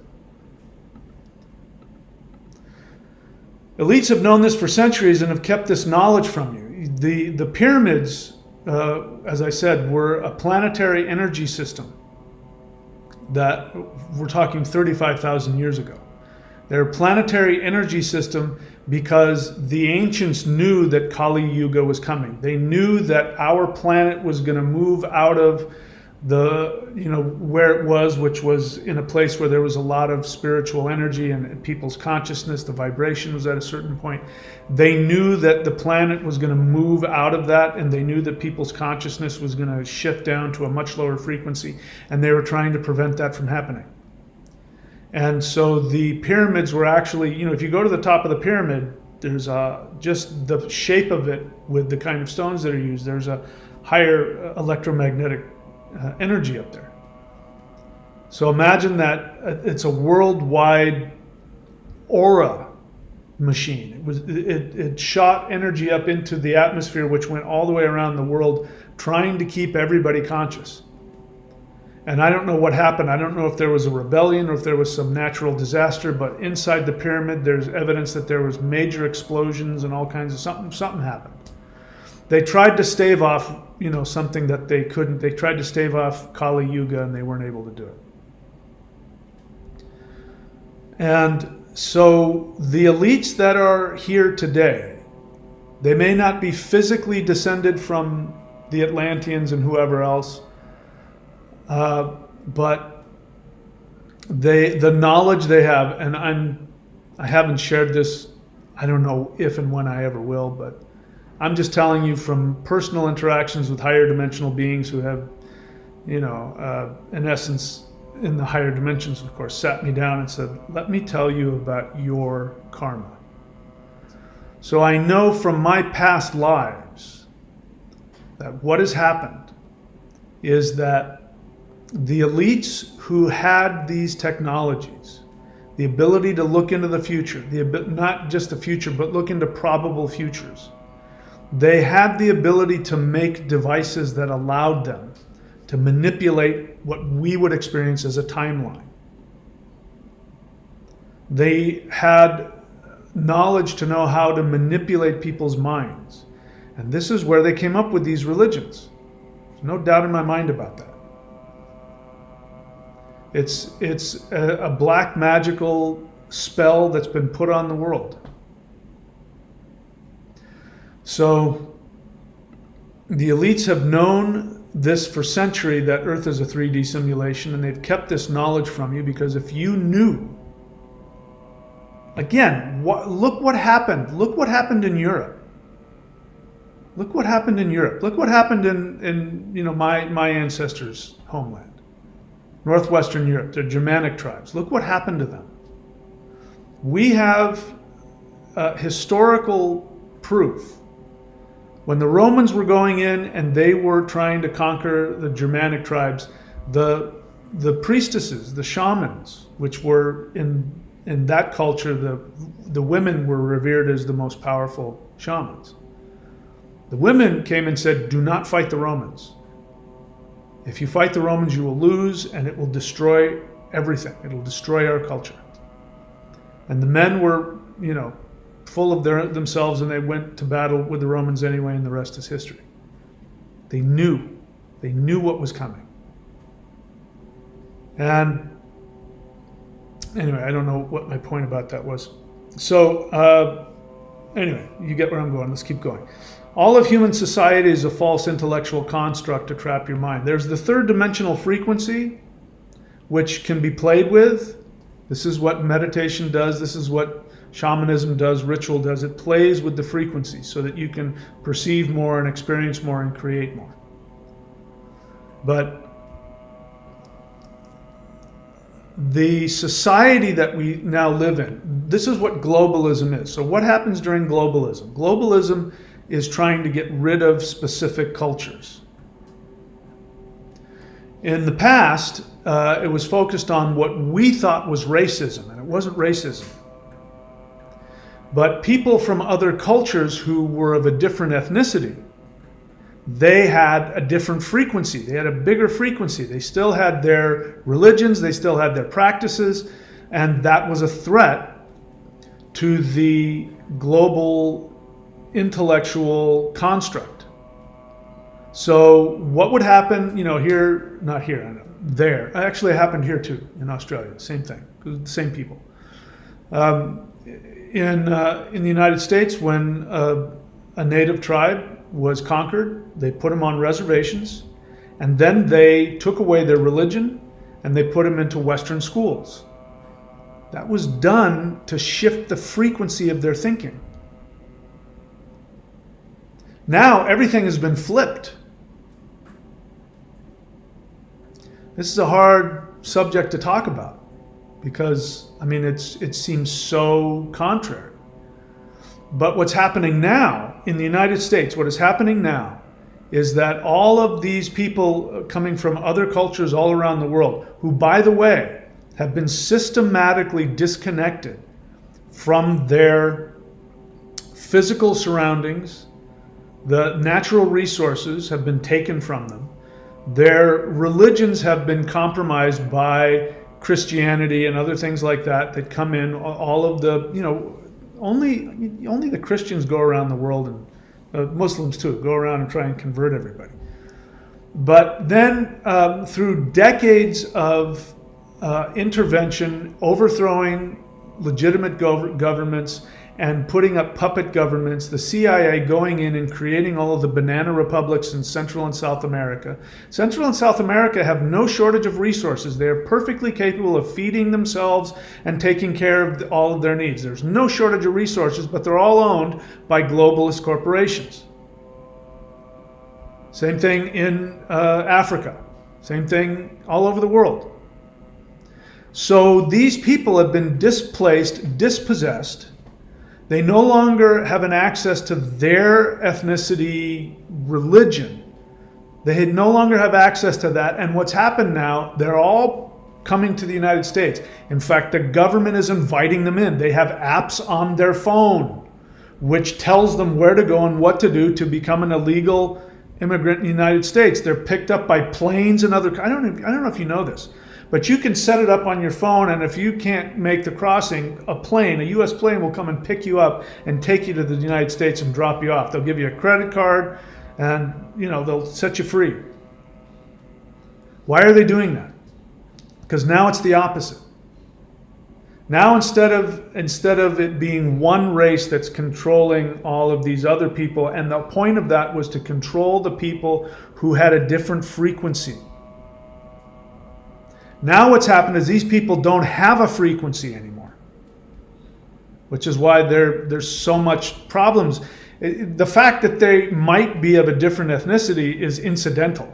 Elites have known this for centuries and have kept this knowledge from you. The pyramids, as I said, were a planetary energy system that we're talking 35,000 years ago. They're a planetary energy system because the ancients knew that Kali Yuga was coming. They knew that our planet was going to move out of where it was, which was in a place where there was a lot of spiritual energy and people's consciousness, the vibration was at a certain point. They knew that the planet was going to move out of that, and they knew that people's consciousness was going to shift down to a much lower frequency, and they were trying to prevent that from happening. And so the pyramids were actually, if you go to the top of the pyramid, there's just the shape of it with the kind of stones that are used, there's a higher electromagnetic energy up there. So imagine that it's a worldwide aura machine. It shot energy up into the atmosphere, which went all the way around the world, trying to keep everybody conscious. And I don't know what happened. I don't know if there was a rebellion or if there was some natural disaster, but inside the pyramid, there's evidence that there was major explosions and all kinds of something happened. They tried to stave off, something that they couldn't. They tried to stave off Kali Yuga and they weren't able to do it. And so the elites that are here today, they may not be physically descended from the Atlanteans and whoever else, but the knowledge they have, and I haven't shared this, I don't know if and when I ever will, but I'm just telling you from personal interactions with higher dimensional beings who have, in essence, in the higher dimensions, of course, sat me down and said, let me tell you about your karma. So I know from my past lives that what has happened is that the elites who had these technologies, the ability to look into the future, not just the future, but look into probable futures, they had the ability to make devices that allowed them to manipulate what we would experience as a timeline. They had knowledge to know how to manipulate people's minds. And this is where they came up with these religions. There's no doubt in my mind about that. It's a black magical spell that's been put on the world. So the elites have known this for century, that Earth is a 3D simulation, and they've kept this knowledge from you because if you knew, again, look what happened. Look what happened in Europe. Look what happened in Europe. Look what happened in my ancestors' homeland, Northwestern Europe, the Germanic tribes. Look what happened to them. We have historical proof. When the Romans were going in and they were trying to conquer the Germanic tribes, the priestesses, the shamans, which were in that culture, the women were revered as the most powerful shamans. The women came and said, do not fight the Romans. If you fight the Romans, you will lose, and it will destroy everything. It will destroy our culture. And the men were, full of themselves, and they went to battle with the Romans anyway, and the rest is history. They knew what was coming. And anyway, I don't know what my point about that was. So anyway, you get where I'm going. Let's keep going. All of human society is a false intellectual construct to trap your mind. There's the third dimensional frequency, which can be played with. This is what meditation does. This is what shamanism does, ritual does. It plays with the frequency so that you can perceive more and experience more and create more. But the society that we now live in, this is what globalism is. So what happens during globalism? Globalism is trying to get rid of specific cultures. In the past, it was focused on what we thought was racism, and it wasn't racism. But people from other cultures who were of a different ethnicity, they had a different frequency. They had a bigger frequency. They still had their religions, they still had their practices, and that was a threat to the global intellectual construct. So what would happen, here, not here, there. Actually, it happened here too, in Australia, same thing, the same people. In the United States, when a native tribe was conquered, they put them on reservations, and then they took away their religion and they put them into Western schools. That was done to shift the frequency of their thinking. Now everything has been flipped. This is a hard subject to talk about because, it seems so contrary. But what's happening now in the United States, what is happening now is that all of these people coming from other cultures all around the world, who, by the way, have been systematically disconnected from their physical surroundings, the natural resources have been taken from them, their religions have been compromised by Christianity and other things like that come in. All of the, only the Christians go around the world, and Muslims too, go around and try and convert everybody. But then through decades of intervention, overthrowing legitimate governments and putting up puppet governments, the CIA going in and creating all of the banana republics in Central and South America. Central and South America have no shortage of resources. They are perfectly capable of feeding themselves and taking care of all of their needs. There's no shortage of resources, but they're all owned by globalist corporations. Same thing in Africa. Same thing all over the world. So these people have been displaced, dispossessed. They no longer have an access to their ethnicity, religion. They no longer have access to that. And what's happened now, they're all coming to the United States. In fact, the government is inviting them in. They have apps on their phone, which tells them where to go and what to do to become an illegal immigrant in the United States. They're picked up by planes and other, I don't know if you know this, but you can set it up on your phone, and if you can't make the crossing, a U.S. plane will come and pick you up and take you to the United States and drop you off. They'll give you a credit card, and they'll set you free. Why are they doing that? Because now it's the opposite. Now instead of it being one race that's controlling all of these other people, and the point of that was to control the people who had a different frequency. Now what's happened is these people don't have a frequency anymore, which is why there's so much problems. The fact that they might be of a different ethnicity is incidental.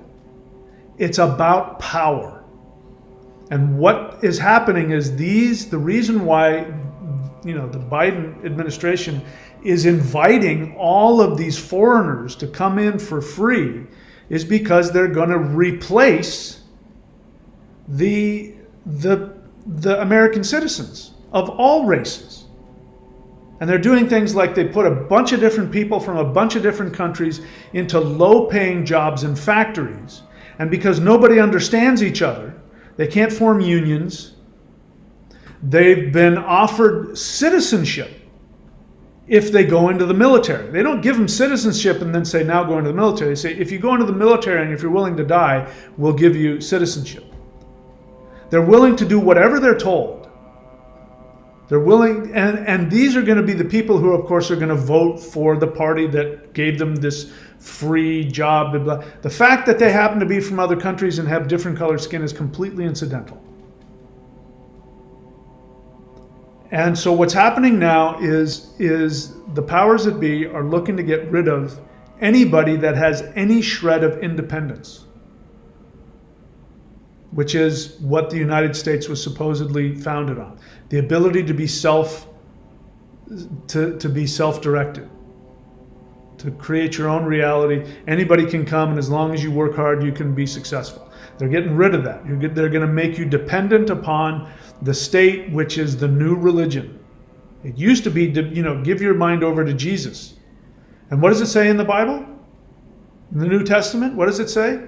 It's about power. And what is happening is the reason why, the Biden administration is inviting all of these foreigners to come in for free is because they're going to replace the American citizens of all races. And they're doing things like they put a bunch of different people from a bunch of different countries into low-paying jobs in factories. And because nobody understands each other, they can't form unions. They've been offered citizenship if they go into the military. They don't give them citizenship and then say, now go into the military. They say, if you go into the military and if you're willing to die, we'll give you citizenship. They're willing to do whatever they're told. They're willing, and these are going to be the people who, of course, are going to vote for the party that gave them this free job. Blah, blah. The fact that they happen to be from other countries and have different colored skin is completely incidental. And so what's happening now is the powers that be are looking to get rid of anybody that has any shred of independence, which is what the United States was supposedly founded on. The ability to be self-directed, to create your own reality. Anybody can come, and as long as you work hard, you can be successful. They're getting rid of that. They're going to make you dependent upon the state, which is the new religion. It used to be, give your mind over to Jesus. And what does it say in the Bible? In the New Testament, what does it say?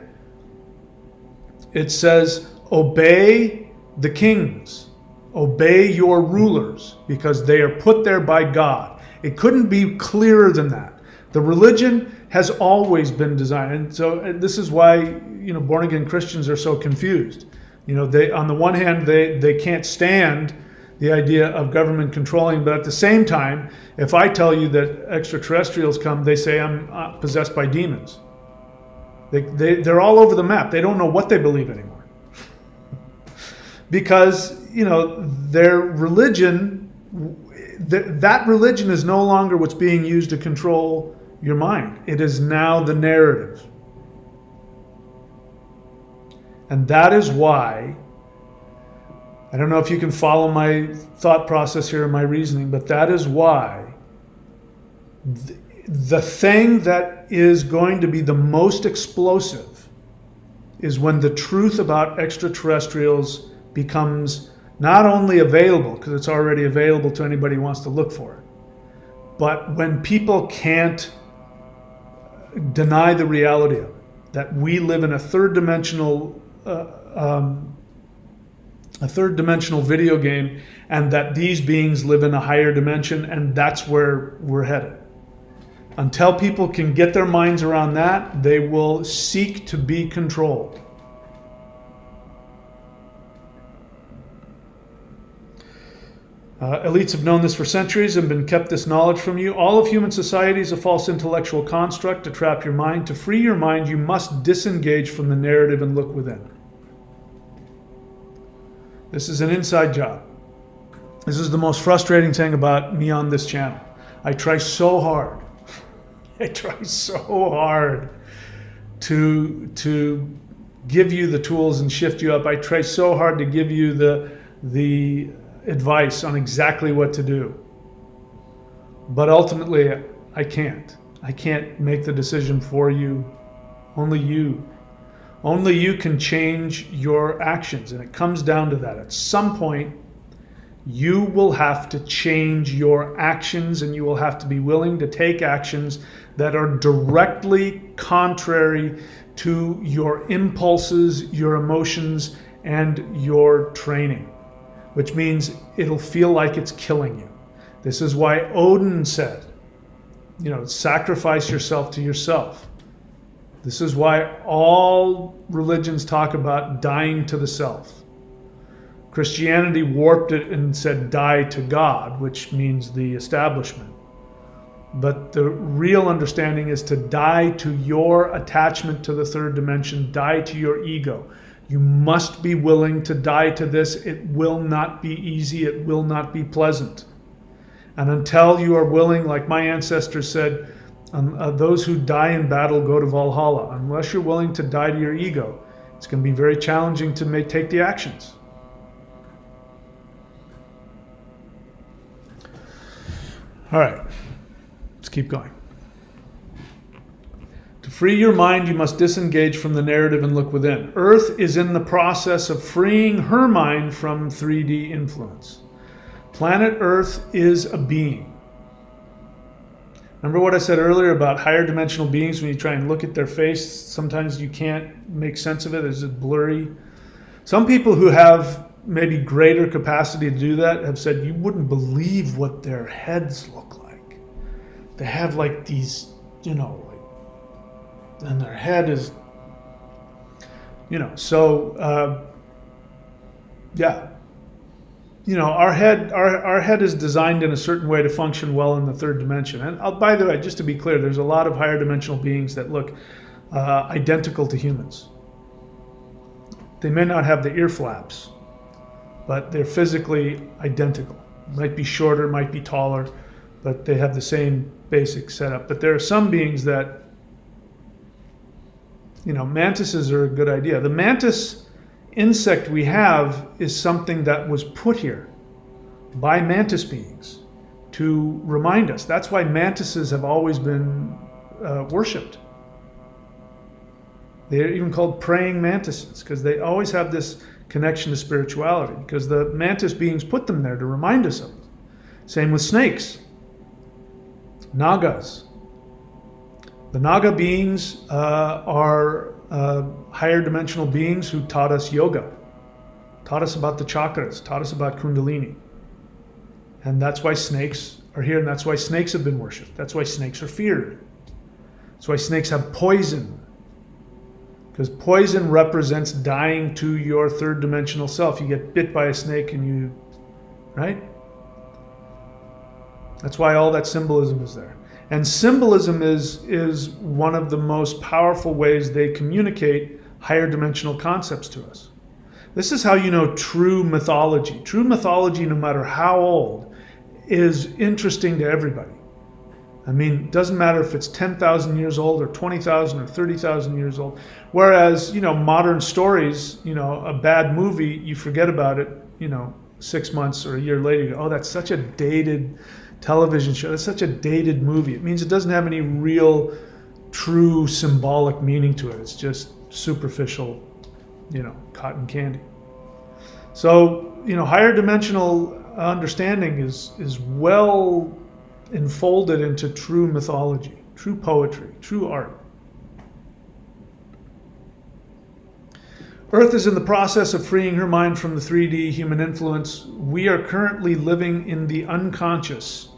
It says, obey the kings, obey your rulers, because they are put there by God. It couldn't be clearer than that. The religion has always been designed, and so this is why born-again Christians are so confused. They, on the one hand, they can't stand the idea of government controlling, but at the same time, if I tell you that extraterrestrials come, they say I'm possessed by demons. They're all over the map. They don't know what they believe anymore. Because, their religion, that religion is no longer what's being used to control your mind. It is now the narrative. And that is why, I don't know if you can follow my thought process here, my reasoning, but that is why the thing that is going to be the most explosive is when the truth about extraterrestrials becomes not only available, because it's already available to anybody who wants to look for it, but when people can't deny the reality of it, that we live in a third-dimensional video game, and that these beings live in a higher dimension, and that's where we're headed. Until people can get their minds around that, they will seek to be controlled. Elites have known this for centuries and been kept this knowledge from you. All of human society is a false intellectual construct to trap your mind. To free your mind, you must disengage from the narrative and look within. This is an inside job. This is the most frustrating thing about me on this channel. I try so hard. To give you the tools and shift you up. I try so hard to give you the advice on exactly what to do. But ultimately, I can't. I can't make the decision for you. Only you. Only you can change your actions. And it comes down to that. At some point, you will have to change your actions, and you will have to be willing to take actions that are directly contrary to your impulses, your emotions, and your training, which means it'll feel like it's killing you. This is why Odin said, sacrifice yourself to yourself. This is why all religions talk about dying to the self. Christianity warped it and said die to God, which means the establishment. But the real understanding is to die to your attachment to the third dimension, die to your ego. You must be willing to die to this. It will not be easy. It will not be pleasant. And until you are willing, like my ancestors said, those who die in battle go to Valhalla. Unless you're willing to die to your ego, it's going to be very challenging to take the actions. All right, let's keep going. To free your mind, you must disengage from the narrative and look within. Earth is in the process of freeing her mind from 3D influence. Planet Earth is a being. Remember what I said earlier about higher dimensional beings? When you try and look at their face, sometimes you can't make sense of it. It's blurry. Some people who have maybe greater capacity to do that have said you wouldn't believe what their heads look like. They have like these, and their head is, yeah. Our head is designed in a certain way to function well in the third dimension. And by the way, just to be clear, there's a lot of higher dimensional beings that look identical to humans. They may not have the ear flaps, but they're physically identical. Might be shorter, might be taller, but they have the same basic setup. But there are some beings that, mantises are a good idea. The mantis insect we have is something that was put here by mantis beings to remind us. That's why mantises have always been worshipped. They're even called praying mantises because they always have this connection to spirituality because the mantis beings put them there to remind us of it. Same with snakes, nagas. The naga beings are higher dimensional beings who taught us yoga, taught us about the chakras, taught us about kundalini. And that's why snakes are here, and that's why snakes have been worshipped. That's why snakes are feared. That's why snakes have poison. Because poison represents dying to your third dimensional self. You get bit by a snake and right? That's why all that symbolism is there. And symbolism is one of the most powerful ways they communicate higher dimensional concepts to us. This is how you know true mythology. True mythology, no matter how old, is interesting to everybody. I mean, it doesn't matter if it's 10,000 years old or 20,000 or 30,000 years old. Whereas, modern stories, a bad movie, you forget about it, 6 months or a year later, you go, oh, that's such a dated television show. That's such a dated movie. It means it doesn't have any real, true symbolic meaning to it. It's just superficial, cotton candy. So, higher dimensional understanding is well enfolded into true mythology, true poetry, true art. Earth is in the process of freeing her mind from the 3D human influence. We are currently living in the unconscious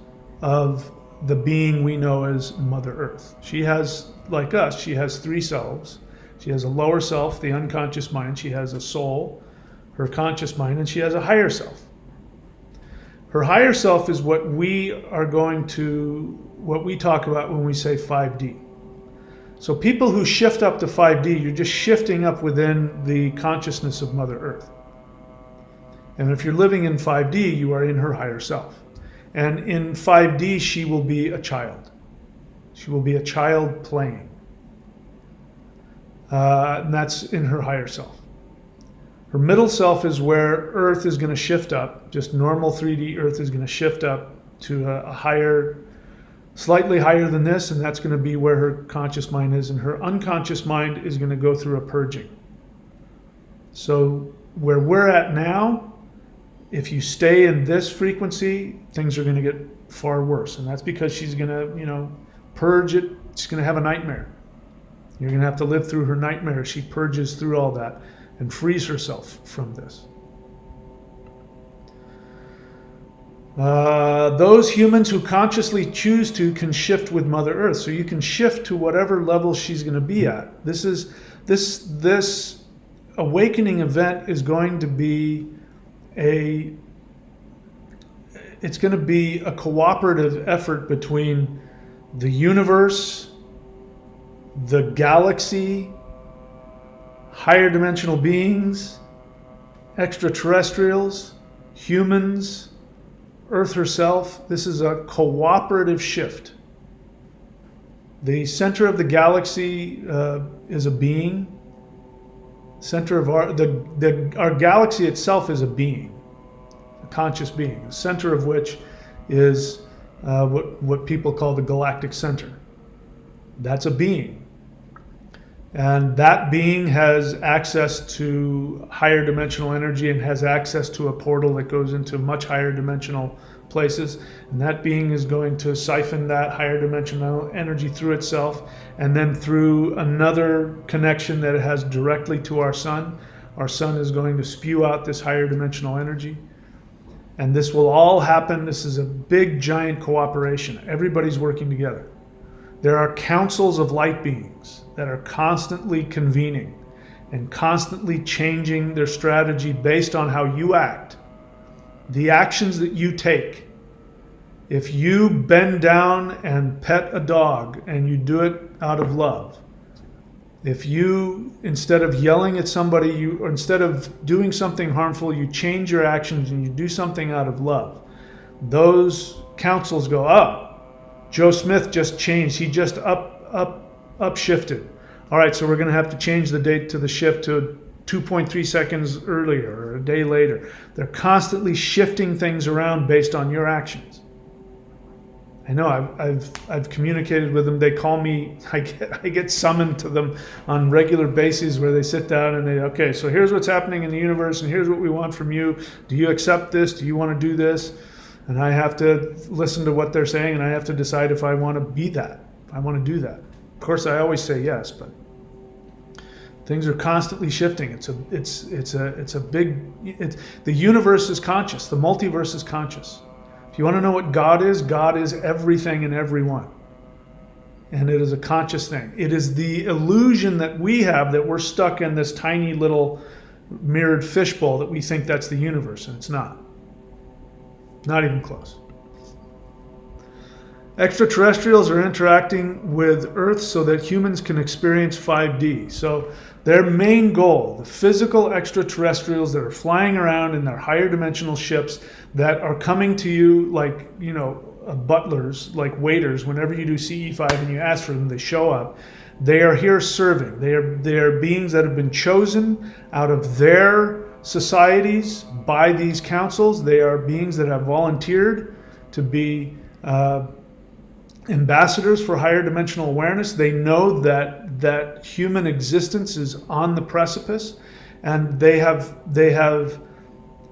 of the being we know as Mother Earth. She has, like us, she has three selves. She has a lower self, the unconscious mind. She has a soul, her conscious mind, and she has a higher self. Her higher self is what we talk about when we say 5D. So people who shift up to 5D, you're just shifting up within the consciousness of Mother Earth. And if you're living in 5D, you are in her higher self. And in 5D, she will be a child. She will be a child playing. And that's in her higher self. Her middle self is where Earth is going to shift up. Just normal 3D Earth is going to shift up to a higher, slightly higher than this, and that's going to be where her conscious mind is. And her unconscious mind is going to go through a purging. So where we're at now, if you stay in this frequency, things are going to get far worse. And that's because she's going to, purge it. She's going to have a nightmare. You're going to have to live through her nightmare. She purges through all that and frees herself from this. Those humans who consciously choose to can shift with Mother Earth. So you can shift to whatever level she's going to be at. This awakening event is going to be it's going to be a cooperative effort between the universe, the galaxy, higher dimensional beings, extraterrestrials, humans, Earth herself. This is a cooperative shift. The center of the galaxy is a being. Center of our galaxy itself is a being, a conscious being. The center of which is what people call the galactic center. That's a being. And that being has access to higher dimensional energy and has access to a portal that goes into much higher dimensional places. And that being is going to siphon that higher dimensional energy through itself and then through another connection that it has directly to our sun. Our sun is going to spew out this higher dimensional energy. And this will all happen. This is a big, giant cooperation. Everybody's working together. There are councils of light beings that are constantly convening and constantly changing their strategy based on how you act. The actions that you take. If you bend down and pet a dog and you do it out of love, if you, instead of yelling at somebody, or instead of doing something harmful, you change your actions and you do something out of love, those councils go, oh, Joe Smith just changed. He just upshifted. All right, so we're going to have to change the date to the shift to 2.3 seconds earlier or a day later. They're constantly shifting things around based on your actions. I know I've communicated with them. They call me. I get summoned to them on regular basis where they sit down and they, okay, so here's what's happening in the universe and here's what we want from you. Do you accept this? Do you want to do this? And I have to listen to what they're saying, and I have to decide if I want to be that, if I want to do that. Of course, I always say yes, but things are constantly shifting. The universe is conscious. The multiverse is conscious. If you want to know what God is everything and everyone. And it is a conscious thing. It is the illusion that we have that we're stuck in this tiny little mirrored fishbowl that we think that's the universe, and it's not. Not even close. Extraterrestrials are interacting with Earth so that humans can experience 5D. So their main goal, the physical extraterrestrials that are flying around in their higher dimensional ships that are coming to you like, butlers, like waiters, whenever you do CE5 and you ask for them, they show up. They are here serving. They are beings that have been chosen out of their societies by these councils. They are beings that have volunteered to be ambassadors for higher dimensional awareness. They know that human existence is on the precipice, and they have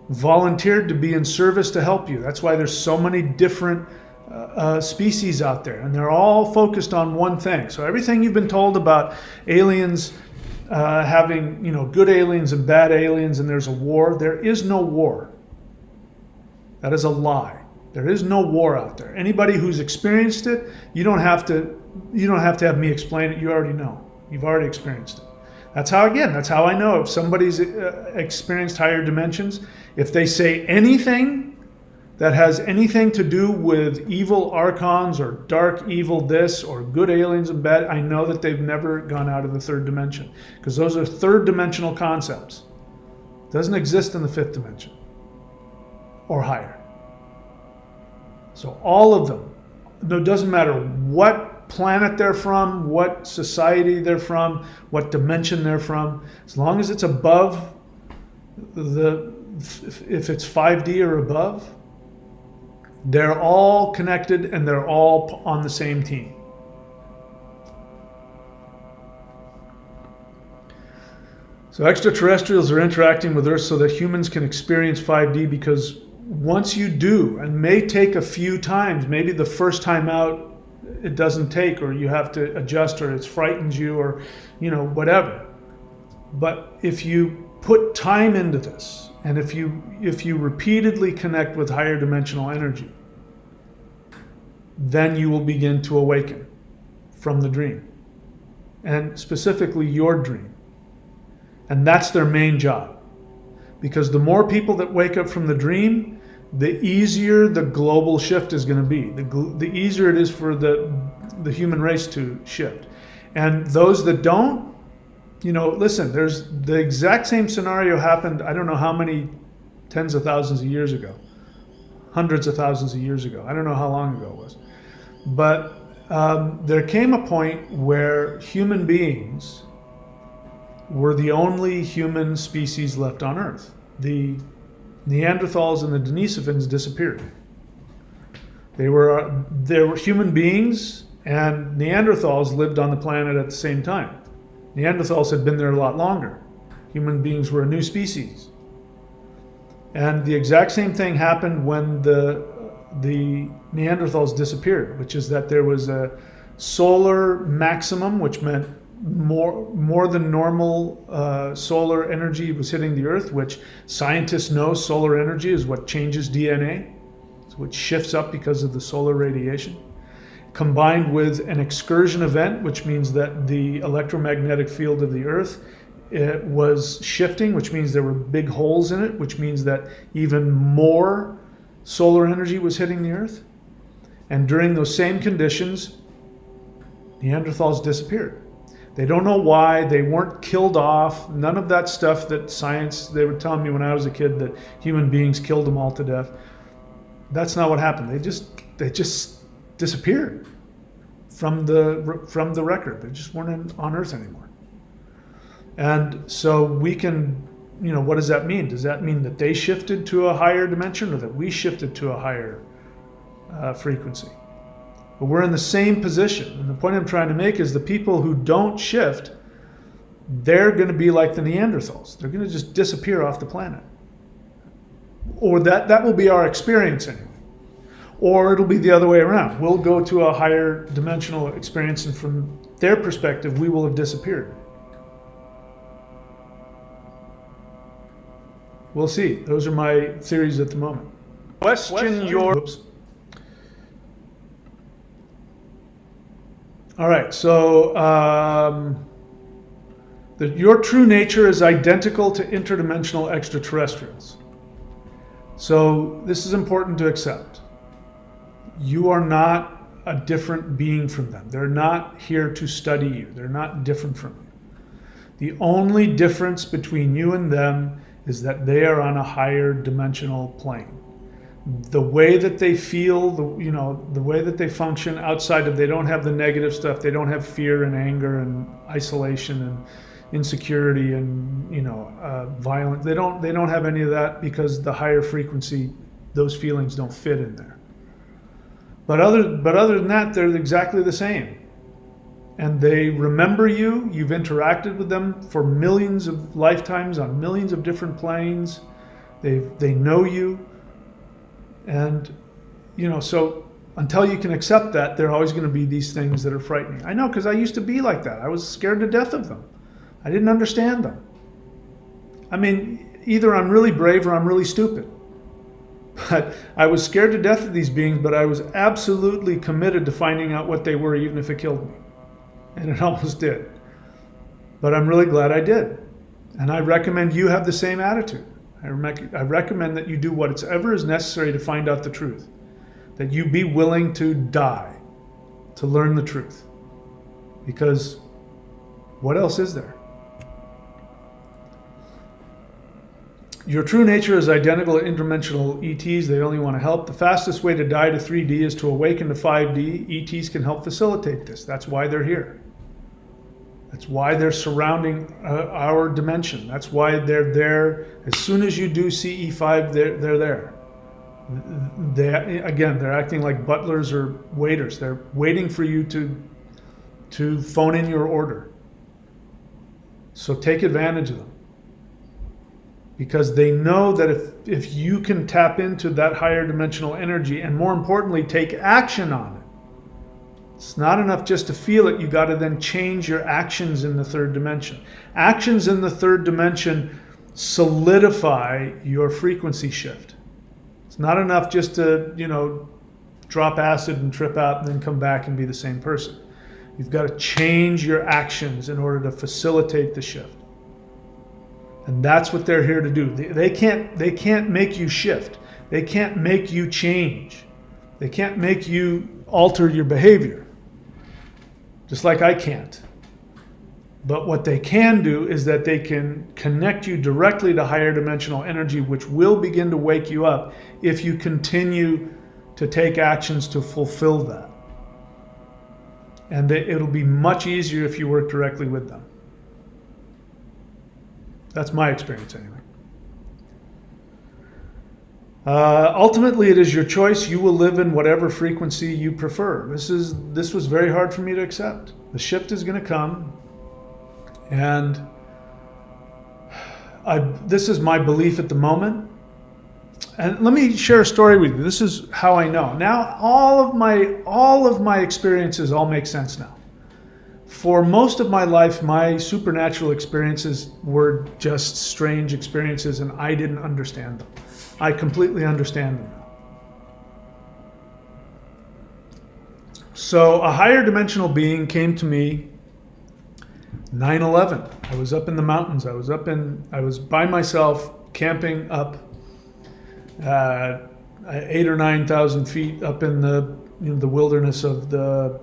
volunteered to be in service to help you. That's why there's so many different species out there, and they're all focused on one thing. So everything you've been told about aliens having, good aliens and bad aliens, and there's a war. There is no war. That is a lie. There is no war out there. Anybody who's experienced it, you don't have to have me explain it. You already know. You've already experienced it. That's how I know if somebody's experienced higher dimensions. If they say anything that has anything to do with evil archons or dark evil this or good aliens and bad, I know that they've never gone out of the third dimension, because those are third dimensional concepts. It doesn't exist in the fifth dimension or higher. So all of them, it doesn't matter what planet they're from, what society they're from, what dimension they're from, as long as it's above if it's 5D or above, they're all connected and they're all on the same team. So extraterrestrials are interacting with Earth so that humans can experience 5D, because once you do, and may take a few times, maybe the first time out it doesn't take, or you have to adjust, or it frightens you, or whatever. But if you put time into this, and if you repeatedly connect with higher dimensional energy, then you will begin to awaken from the dream, and specifically your dream. And that's their main job. because the more people that wake up from the dream, the easier the global shift is going to be. The easier it is for the human race to shift. And those that don't, listen, there's the exact same scenario happened, I don't know how many tens of thousands of years ago, hundreds of thousands of years ago. I don't know how long ago it was. But there came a point where human beings were the only human species left on Earth. The Neanderthals and the Denisovans disappeared. They were human beings, and Neanderthals lived on the planet at the same time. Neanderthals had been there a lot longer. Human beings were a new species. And the exact same thing happened when the Neanderthals disappeared, which is that there was a solar maximum, which meant more than normal solar energy was hitting the Earth, which scientists know solar energy is what changes DNA. It's what shifts up because of the solar radiation. Combined with an excursion event, which means that the electromagnetic field of the Earth was shifting, which means there were big holes in it, which means that even more solar energy was hitting the Earth. And during those same conditions, Neanderthals disappeared. They don't know why. They weren't killed off. None of that stuff that science, they were telling me when I was a kid that human beings killed them all to death. That's not what happened. They just disappeared from the record. They just weren't on Earth anymore. And so we can, what does that mean? Does that mean that they shifted to a higher dimension, or that we shifted to a higher frequency? But we're in the same position. And the point I'm trying to make is the people who don't shift, they're going to be like the Neanderthals. They're going to just disappear off the planet. Or that will be our experience anyway. Or it'll be the other way around. We'll go to a higher dimensional experience, and from their perspective, we will have disappeared. We'll see. Those are my theories at the moment. Question your... Oops. All right, so your true nature is identical to interdimensional extraterrestrials. So this is important to accept. You are not a different being from them. They're not here to study you. They're not different from you. The only difference between you and them is that they are on a higher dimensional plane. The way that they feel, the way that they function outside of, they don't have the negative stuff. They don't have fear and anger and isolation and insecurity and violence. They don't have any of that, because the higher frequency, those feelings don't fit in there. But other than that, they're exactly the same. And they remember you. You've interacted with them for millions of lifetimes on millions of different planes. They know you. And, so until you can accept that, there are always going to be these things that are frightening. I know, because I used to be like that. I was scared to death of them. I didn't understand them. I mean, either I'm really brave or I'm really stupid. But I was scared to death of these beings, but I was absolutely committed to finding out what they were, even if it killed me. And it almost did. But I'm really glad I did. And I recommend you have the same attitude. I recommend that you do whatever is necessary to find out the truth. That you be willing to die to learn the truth. Because what else is there? Your true nature is identical to interdimensional ETs. They only want to help. The fastest way to die to 3D is to awaken to 5D. ETs can help facilitate this. That's why they're here. That's why they're surrounding our dimension. That's why they're there. As soon as you do CE5, they're there. They're acting like butlers or waiters. They're waiting for you to phone in your order. So take advantage of them. Because they know that if you can tap into that higher dimensional energy, and more importantly, take action on it. It's not enough just to feel it. You got to then change your actions in the third dimension. Actions in the third dimension solidify your frequency shift. It's not enough just to, drop acid and trip out and then come back and be the same person. You've got to change your actions in order to facilitate the shift. And that's what they're here to do. They can't make you shift. They can't make you change. They can't make you alter your behavior. Just like I can't. But what they can do is that they can connect you directly to higher dimensional energy, which will begin to wake you up if you continue to take actions to fulfill that. And it'll be much easier if you work directly with them. That's my experience anyway. Ultimately, it is your choice. You will live in whatever frequency you prefer. This was very hard for me to accept. The shift is going to come, and this is my belief at the moment. And let me share a story with you. This is how I know. Now, all of my experiences all make sense now. For most of my life, my supernatural experiences were just strange experiences, and I didn't understand them. I completely understand them now. So a higher dimensional being came to me 9/11. I was up in the mountains. I was by myself camping up 8,000 or 9,000 feet up in the wilderness of the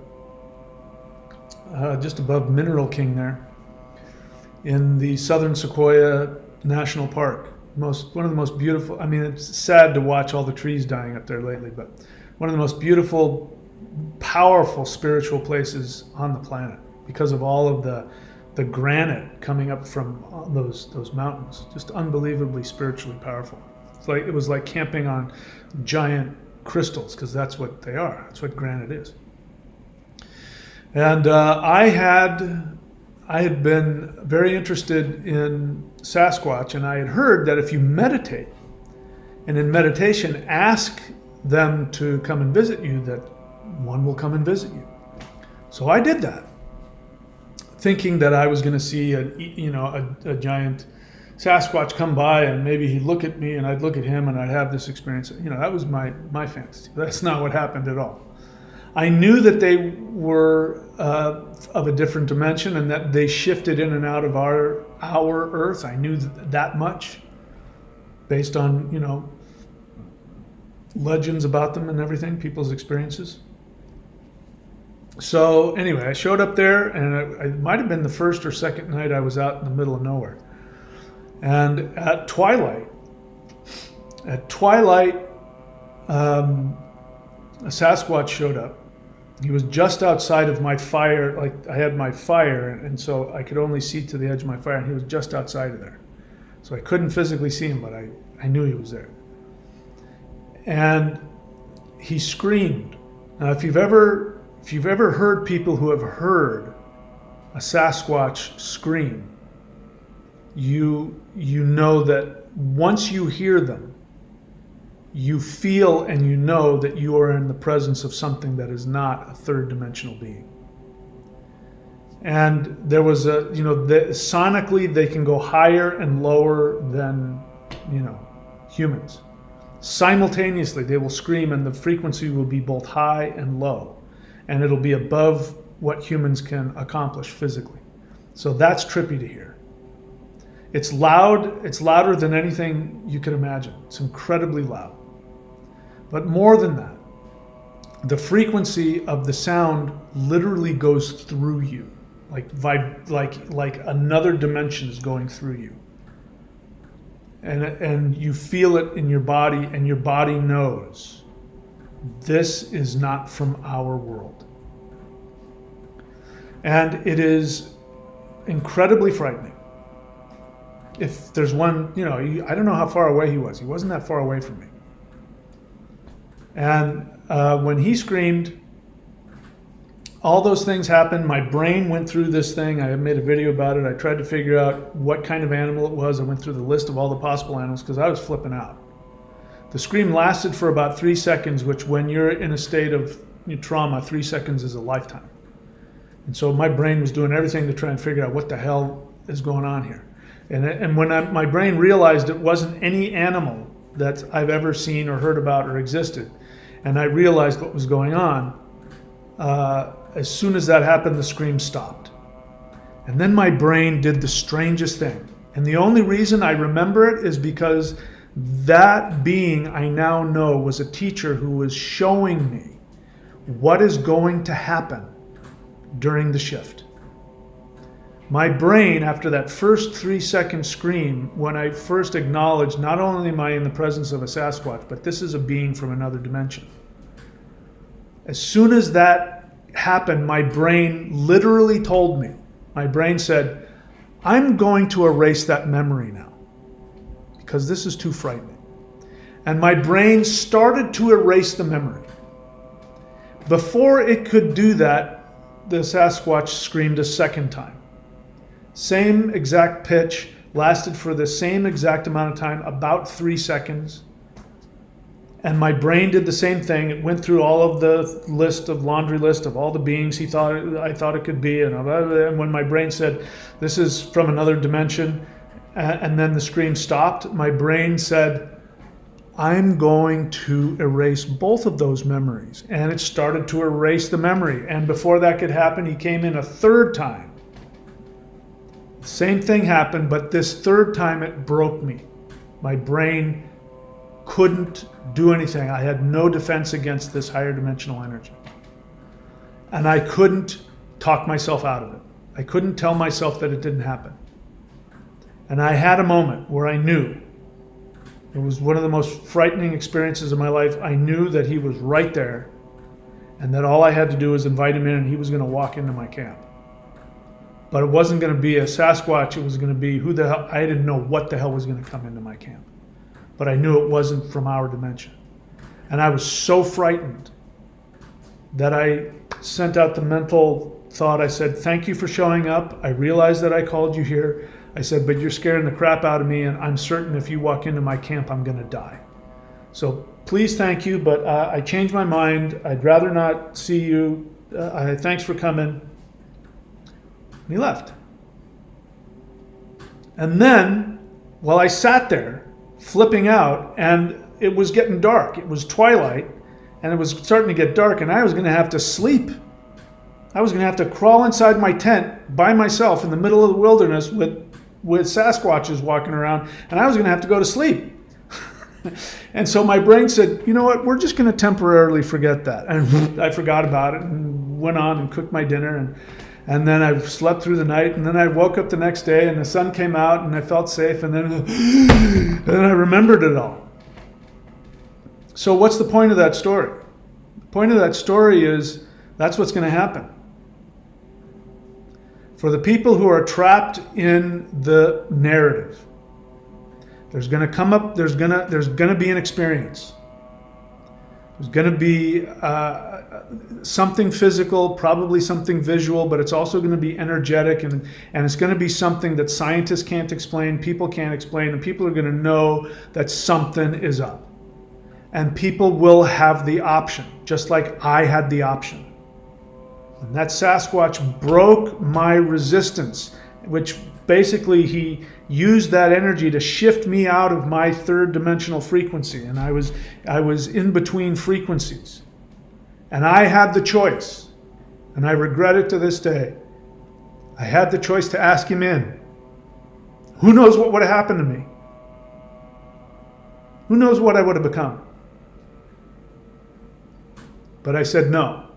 just above Mineral King there in the Southern Sequoia National Park. One of the most beautiful, I mean, it's sad to watch all the trees dying up there lately, but one of the most beautiful, powerful spiritual places on the planet because of all of the granite coming up from those mountains. Just unbelievably spiritually powerful. It was like camping on giant crystals, because that's what they are. That's what granite is. And I had been very interested in Sasquatch, and I had heard that if you meditate, and in meditation ask them to come and visit you, that one will come and visit you. So I did that, thinking that I was going to see a giant Sasquatch come by, and maybe he'd look at me and I'd look at him and I'd have this experience. That was my fantasy. That's not what happened at all. I knew that they were of a different dimension and that they shifted in and out of our Earth. I knew that much based on, legends about them and everything, people's experiences. So anyway, I showed up there, and it might have been the first or second night I was out in the middle of nowhere. And at twilight, a Sasquatch showed up. He was just outside of my fire. Like, I had my fire, and so I could only see to the edge of my fire, and he was just outside of there. So I couldn't physically see him, but I knew he was there. And he screamed. Now, if you've ever heard people who have heard a Sasquatch scream, you know that once you hear them, you feel and you know that you are in the presence of something that is not a third dimensional being. And there was sonically they can go higher and lower than, humans. Simultaneously, they will scream, and the frequency will be both high and low, and it'll be above what humans can accomplish physically. So that's trippy to hear. It's loud. It's louder than anything you could imagine. It's incredibly loud. But more than that, the frequency of the sound literally goes through you, like another dimension is going through you. And you feel it in your body, and your body knows this is not from our world. And it is incredibly frightening. If there's one, I don't know how far away he was. He wasn't that far away from me. And when he screamed, all those things happened. My brain went through this thing. I made a video about it. I tried to figure out what kind of animal it was. I went through the list of all the possible animals because I was flipping out. The scream lasted for about 3 seconds, which when you're in a state of trauma, 3 seconds is a lifetime. And so my brain was doing everything to try and figure out what the hell is going on here. And when my brain realized it wasn't any animal that I've ever seen or heard about or existed, and I realized what was going on, as soon as that happened, the scream stopped. And then my brain did the strangest thing. And the only reason I remember it is because that being I now know was a teacher who was showing me what is going to happen during the shift. My brain, after that first 3-second scream, when I first acknowledged not only am I in the presence of a Sasquatch, but this is a being from another dimension. As soon as that happened, my brain literally told me, my brain said, I'm going to erase that memory now because this is too frightening. And my brain started to erase the memory. Before it could do that, the Sasquatch screamed a second time. Same exact pitch, lasted for the same exact amount of time, about 3 seconds. And my brain did the same thing. It went through all of the laundry list of all the beings I thought it could be. And when my brain said, this is from another dimension, and then the scream stopped, my brain said, I'm going to erase both of those memories. And it started to erase the memory. And before that could happen, he came in a third time. Same thing happened, but this third time it broke me. My brain couldn't do anything. I had no defense against this higher dimensional energy. And I couldn't talk myself out of it. I couldn't tell myself that it didn't happen. And I had a moment where I knew. It was one of the most frightening experiences of my life. I knew that he was right there and that all I had to do was invite him in and he was going to walk into my camp. But it wasn't going to be a Sasquatch. It was going to be who the hell. I didn't know what the hell was going to come into my camp. But I knew it wasn't from our dimension. And I was so frightened that I sent out the mental thought. I said, thank you for showing up. I realized that I called you here. I said, but you're scaring the crap out of me, and I'm certain if you walk into my camp, I'm going to die. So please, thank you, but I changed my mind. I'd rather not see you. Thanks for coming. And he left. And then, while I sat there, flipping out, and it was getting dark. It was twilight, and it was starting to get dark, and I was going to have to sleep. I was going to have to crawl inside my tent by myself in the middle of the wilderness with Sasquatches walking around, and I was going to have to go to sleep. And so my brain said, you know what, we're just going to temporarily forget that. And I forgot about it and went on and cooked my dinner, and then I slept through the night, and then I woke up the next day and the sun came out and I felt safe, and then I remembered it all. So what's the point of that story? The point of that story is that's what's going to happen. For the people who are trapped in the narrative, there's going to be an experience. There's going to be something physical, probably something visual, but it's also going to be energetic, and it's going to be something that scientists can't explain, people can't explain, and people are going to know that something is up. And people will have the option, just like I had the option. And that Sasquatch broke my resistance, which basically he used that energy to shift me out of my third dimensional frequency. And I was in between frequencies. And I had the choice, and I regret it to this day. I had the choice to ask him in. Who knows what would have happened to me? Who knows what I would have become? But I said no.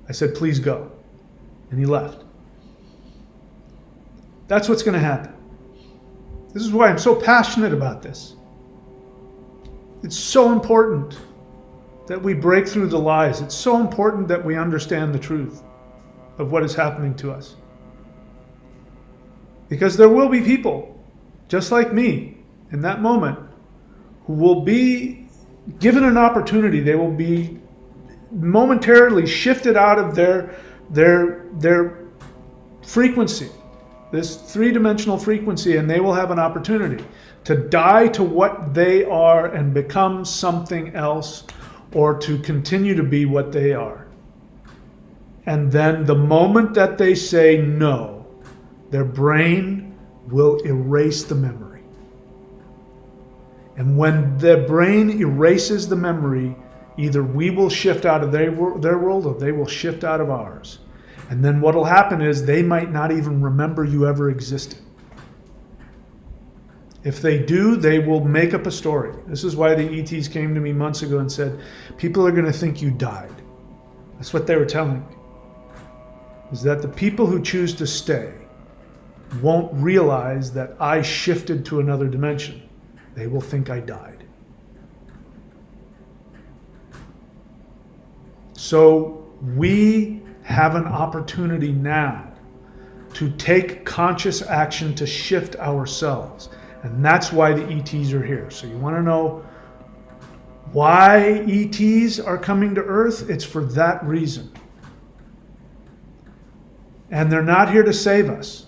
I said, please go. And he left. That's what's going to happen. This is why I'm so passionate about this. It's so important that we break through the lies. It's so important that we understand the truth of what is happening to us. Because there will be people, just like me, in that moment, who will be given an opportunity. They will be momentarily shifted out of their frequency, this three-dimensional frequency, and they will have an opportunity to die to what they are and become something else, or to continue to be what they are. And then the moment that they say no, their brain will erase the memory. And when the brain erases the memory, either we will shift out of their world, or they will shift out of ours. And then what will happen is they might not even remember you ever existed. If they do, they will make up a story. This is why the ETs came to me months ago and said, people are going to think you died. That's what they were telling me. Is that the people who choose to stay won't realize that I shifted to another dimension. They will think I died. So we have an opportunity now to take conscious action to shift ourselves. And that's why the ETs are here. So you want to know why ETs are coming to Earth? It's for that reason. And they're not here to save us.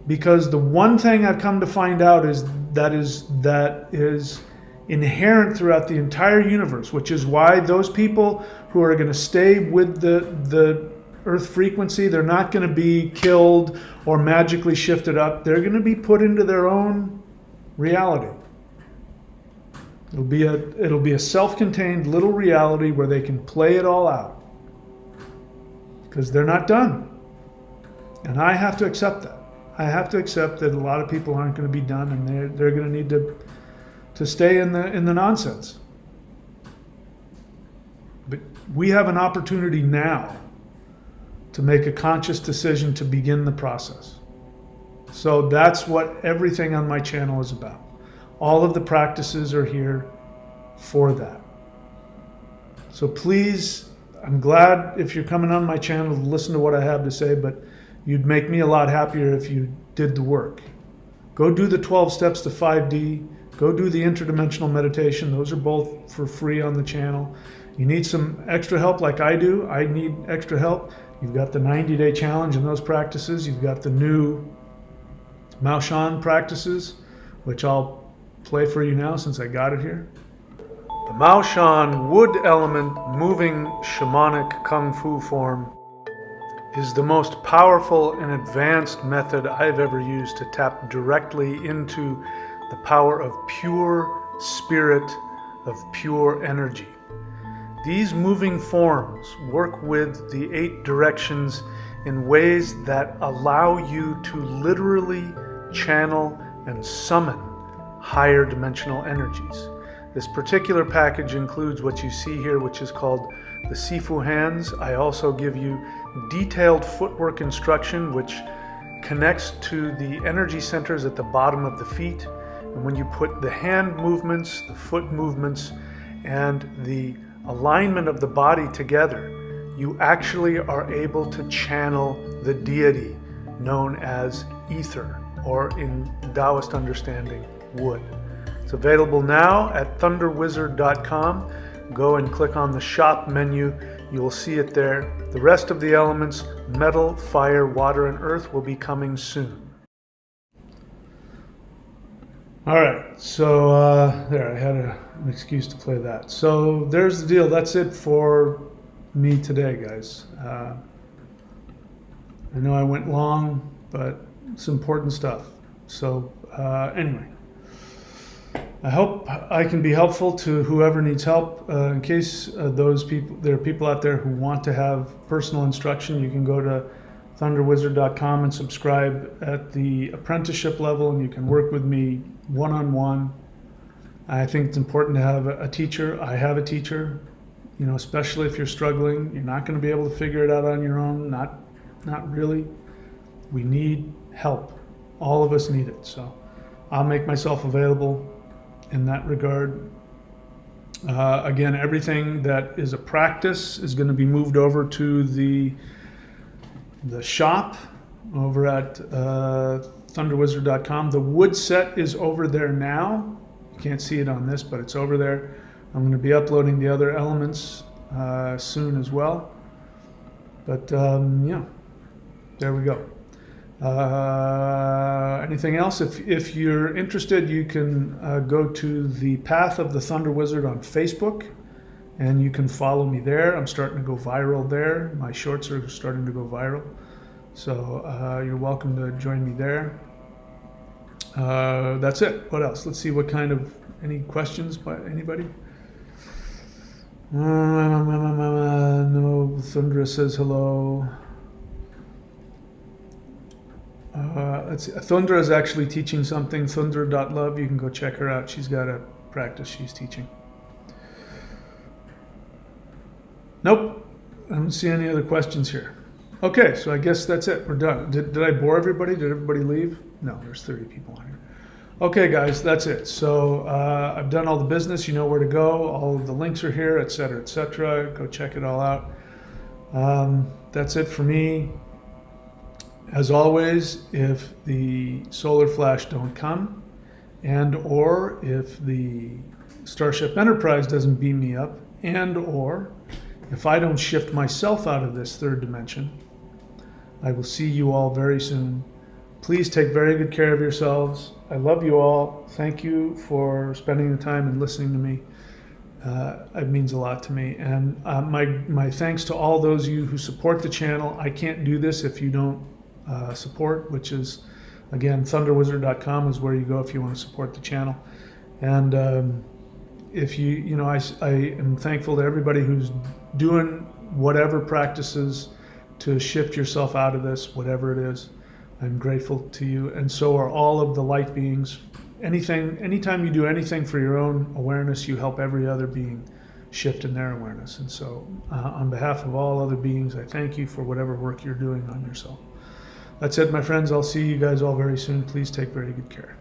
Because the one thing I've come to find out is that is inherent throughout the entire universe, which is why those people who are going to stay with the Earth frequency, they're not going to be killed or magically shifted up. They're going to be put into their own reality. It'll be a self-contained little reality where they can play it all out. Because they're not done. And I have to accept that. I have to accept that a lot of people aren't going to be done, and they're going to need to stay in the nonsense. But we have an opportunity now to make a conscious decision to begin the process. So that's what everything on my channel is about. All of the practices are here for that. So please, I'm glad if you're coming on my channel to listen to what I have to say, but you'd make me a lot happier if you did the work. Go do the 12 steps to 5D. Go do the interdimensional meditation. Those are both for free on the channel. You need some extra help like I do. I need extra help. You've got the 90-day challenge and those practices. You've got the new Maoshan practices, which I'll play for you now since I got it here. The Maoshan wood element moving shamanic kung fu form is the most powerful and advanced method I've ever used to tap directly into the power of pure spirit, of pure energy. These moving forms work with the 8 directions in ways that allow you to literally channel and summon higher dimensional energies. This particular package includes what you see here, which is called the Sifu hands. I also give you detailed footwork instruction, which connects to the energy centers at the bottom of the feet. And when you put the hand movements, the foot movements, and the alignment of the body together, you actually are able to channel the deity known as ether, or in Taoist understanding, wood. It's available now at thunderwizard.com. Go and click on the shop menu. You will see it there. The rest of the elements, metal, fire, water, and earth, will be coming soon. All right, so there, I had an excuse to play that. So there's the deal. That's it for me today, guys. I know I went long, but it's important stuff. So anyway, I hope I can be helpful to whoever needs help. In case there are people out there who want to have personal instruction, you can go to thunderwizard.com and subscribe at the apprenticeship level, and you can work with me one-on-one. I think it's important to have a teacher. I have a teacher, especially if you're struggling. You're not going to be able to figure it out on your own. Not really. We need help. All of us need it. So I'll make myself available in that regard. Again, everything that is a practice is going to be moved over to the shop over at thunderwizard.com. The wood set is over there now. You can't see it on this, but it's over there. I'm going to be uploading the other elements soon as well. But yeah, there we go. Anything else? If you're interested, you can go to the Path of the Thunder Wizard on Facebook, and you can follow me there. I'm starting to go viral there. My shorts are starting to go viral. So you're welcome to join me there. That's it. What else? Let's see any questions by anybody? No, Thundra says hello. Let's see. Thundra is actually teaching something. Thundra.love. You can go check her out. She's got a practice she's teaching. Nope. I don't see any other questions here. Okay, so I guess that's it. We're done. Did I bore everybody? Did everybody leave? No, there's 30 people on here. Okay, guys, that's it. So I've done all the business. You know where to go. All of the links are here, etc., etc. Go check it all out. That's it for me. As always, if the solar flash don't come, and or if the Starship Enterprise doesn't beam me up, and or if I don't shift myself out of this third dimension, I will see you all very soon. Please take very good care of yourselves. I love you all. Thank you for spending the time and listening to me. It means a lot to me. And my thanks to all those of you who support the channel. I can't do this if you don't support, which is, again, thunderwizard.com is where you go if you want to support the channel. And if I am thankful to everybody who's doing whatever practices to shift yourself out of this, whatever it is. I'm grateful to you, and so are all of the light beings. Anytime you do anything for your own awareness, you help every other being shift in their awareness. And so on behalf of all other beings, I thank you for whatever work you're doing on yourself. That's it, my friends. I'll see you guys all very soon. Please take very good care.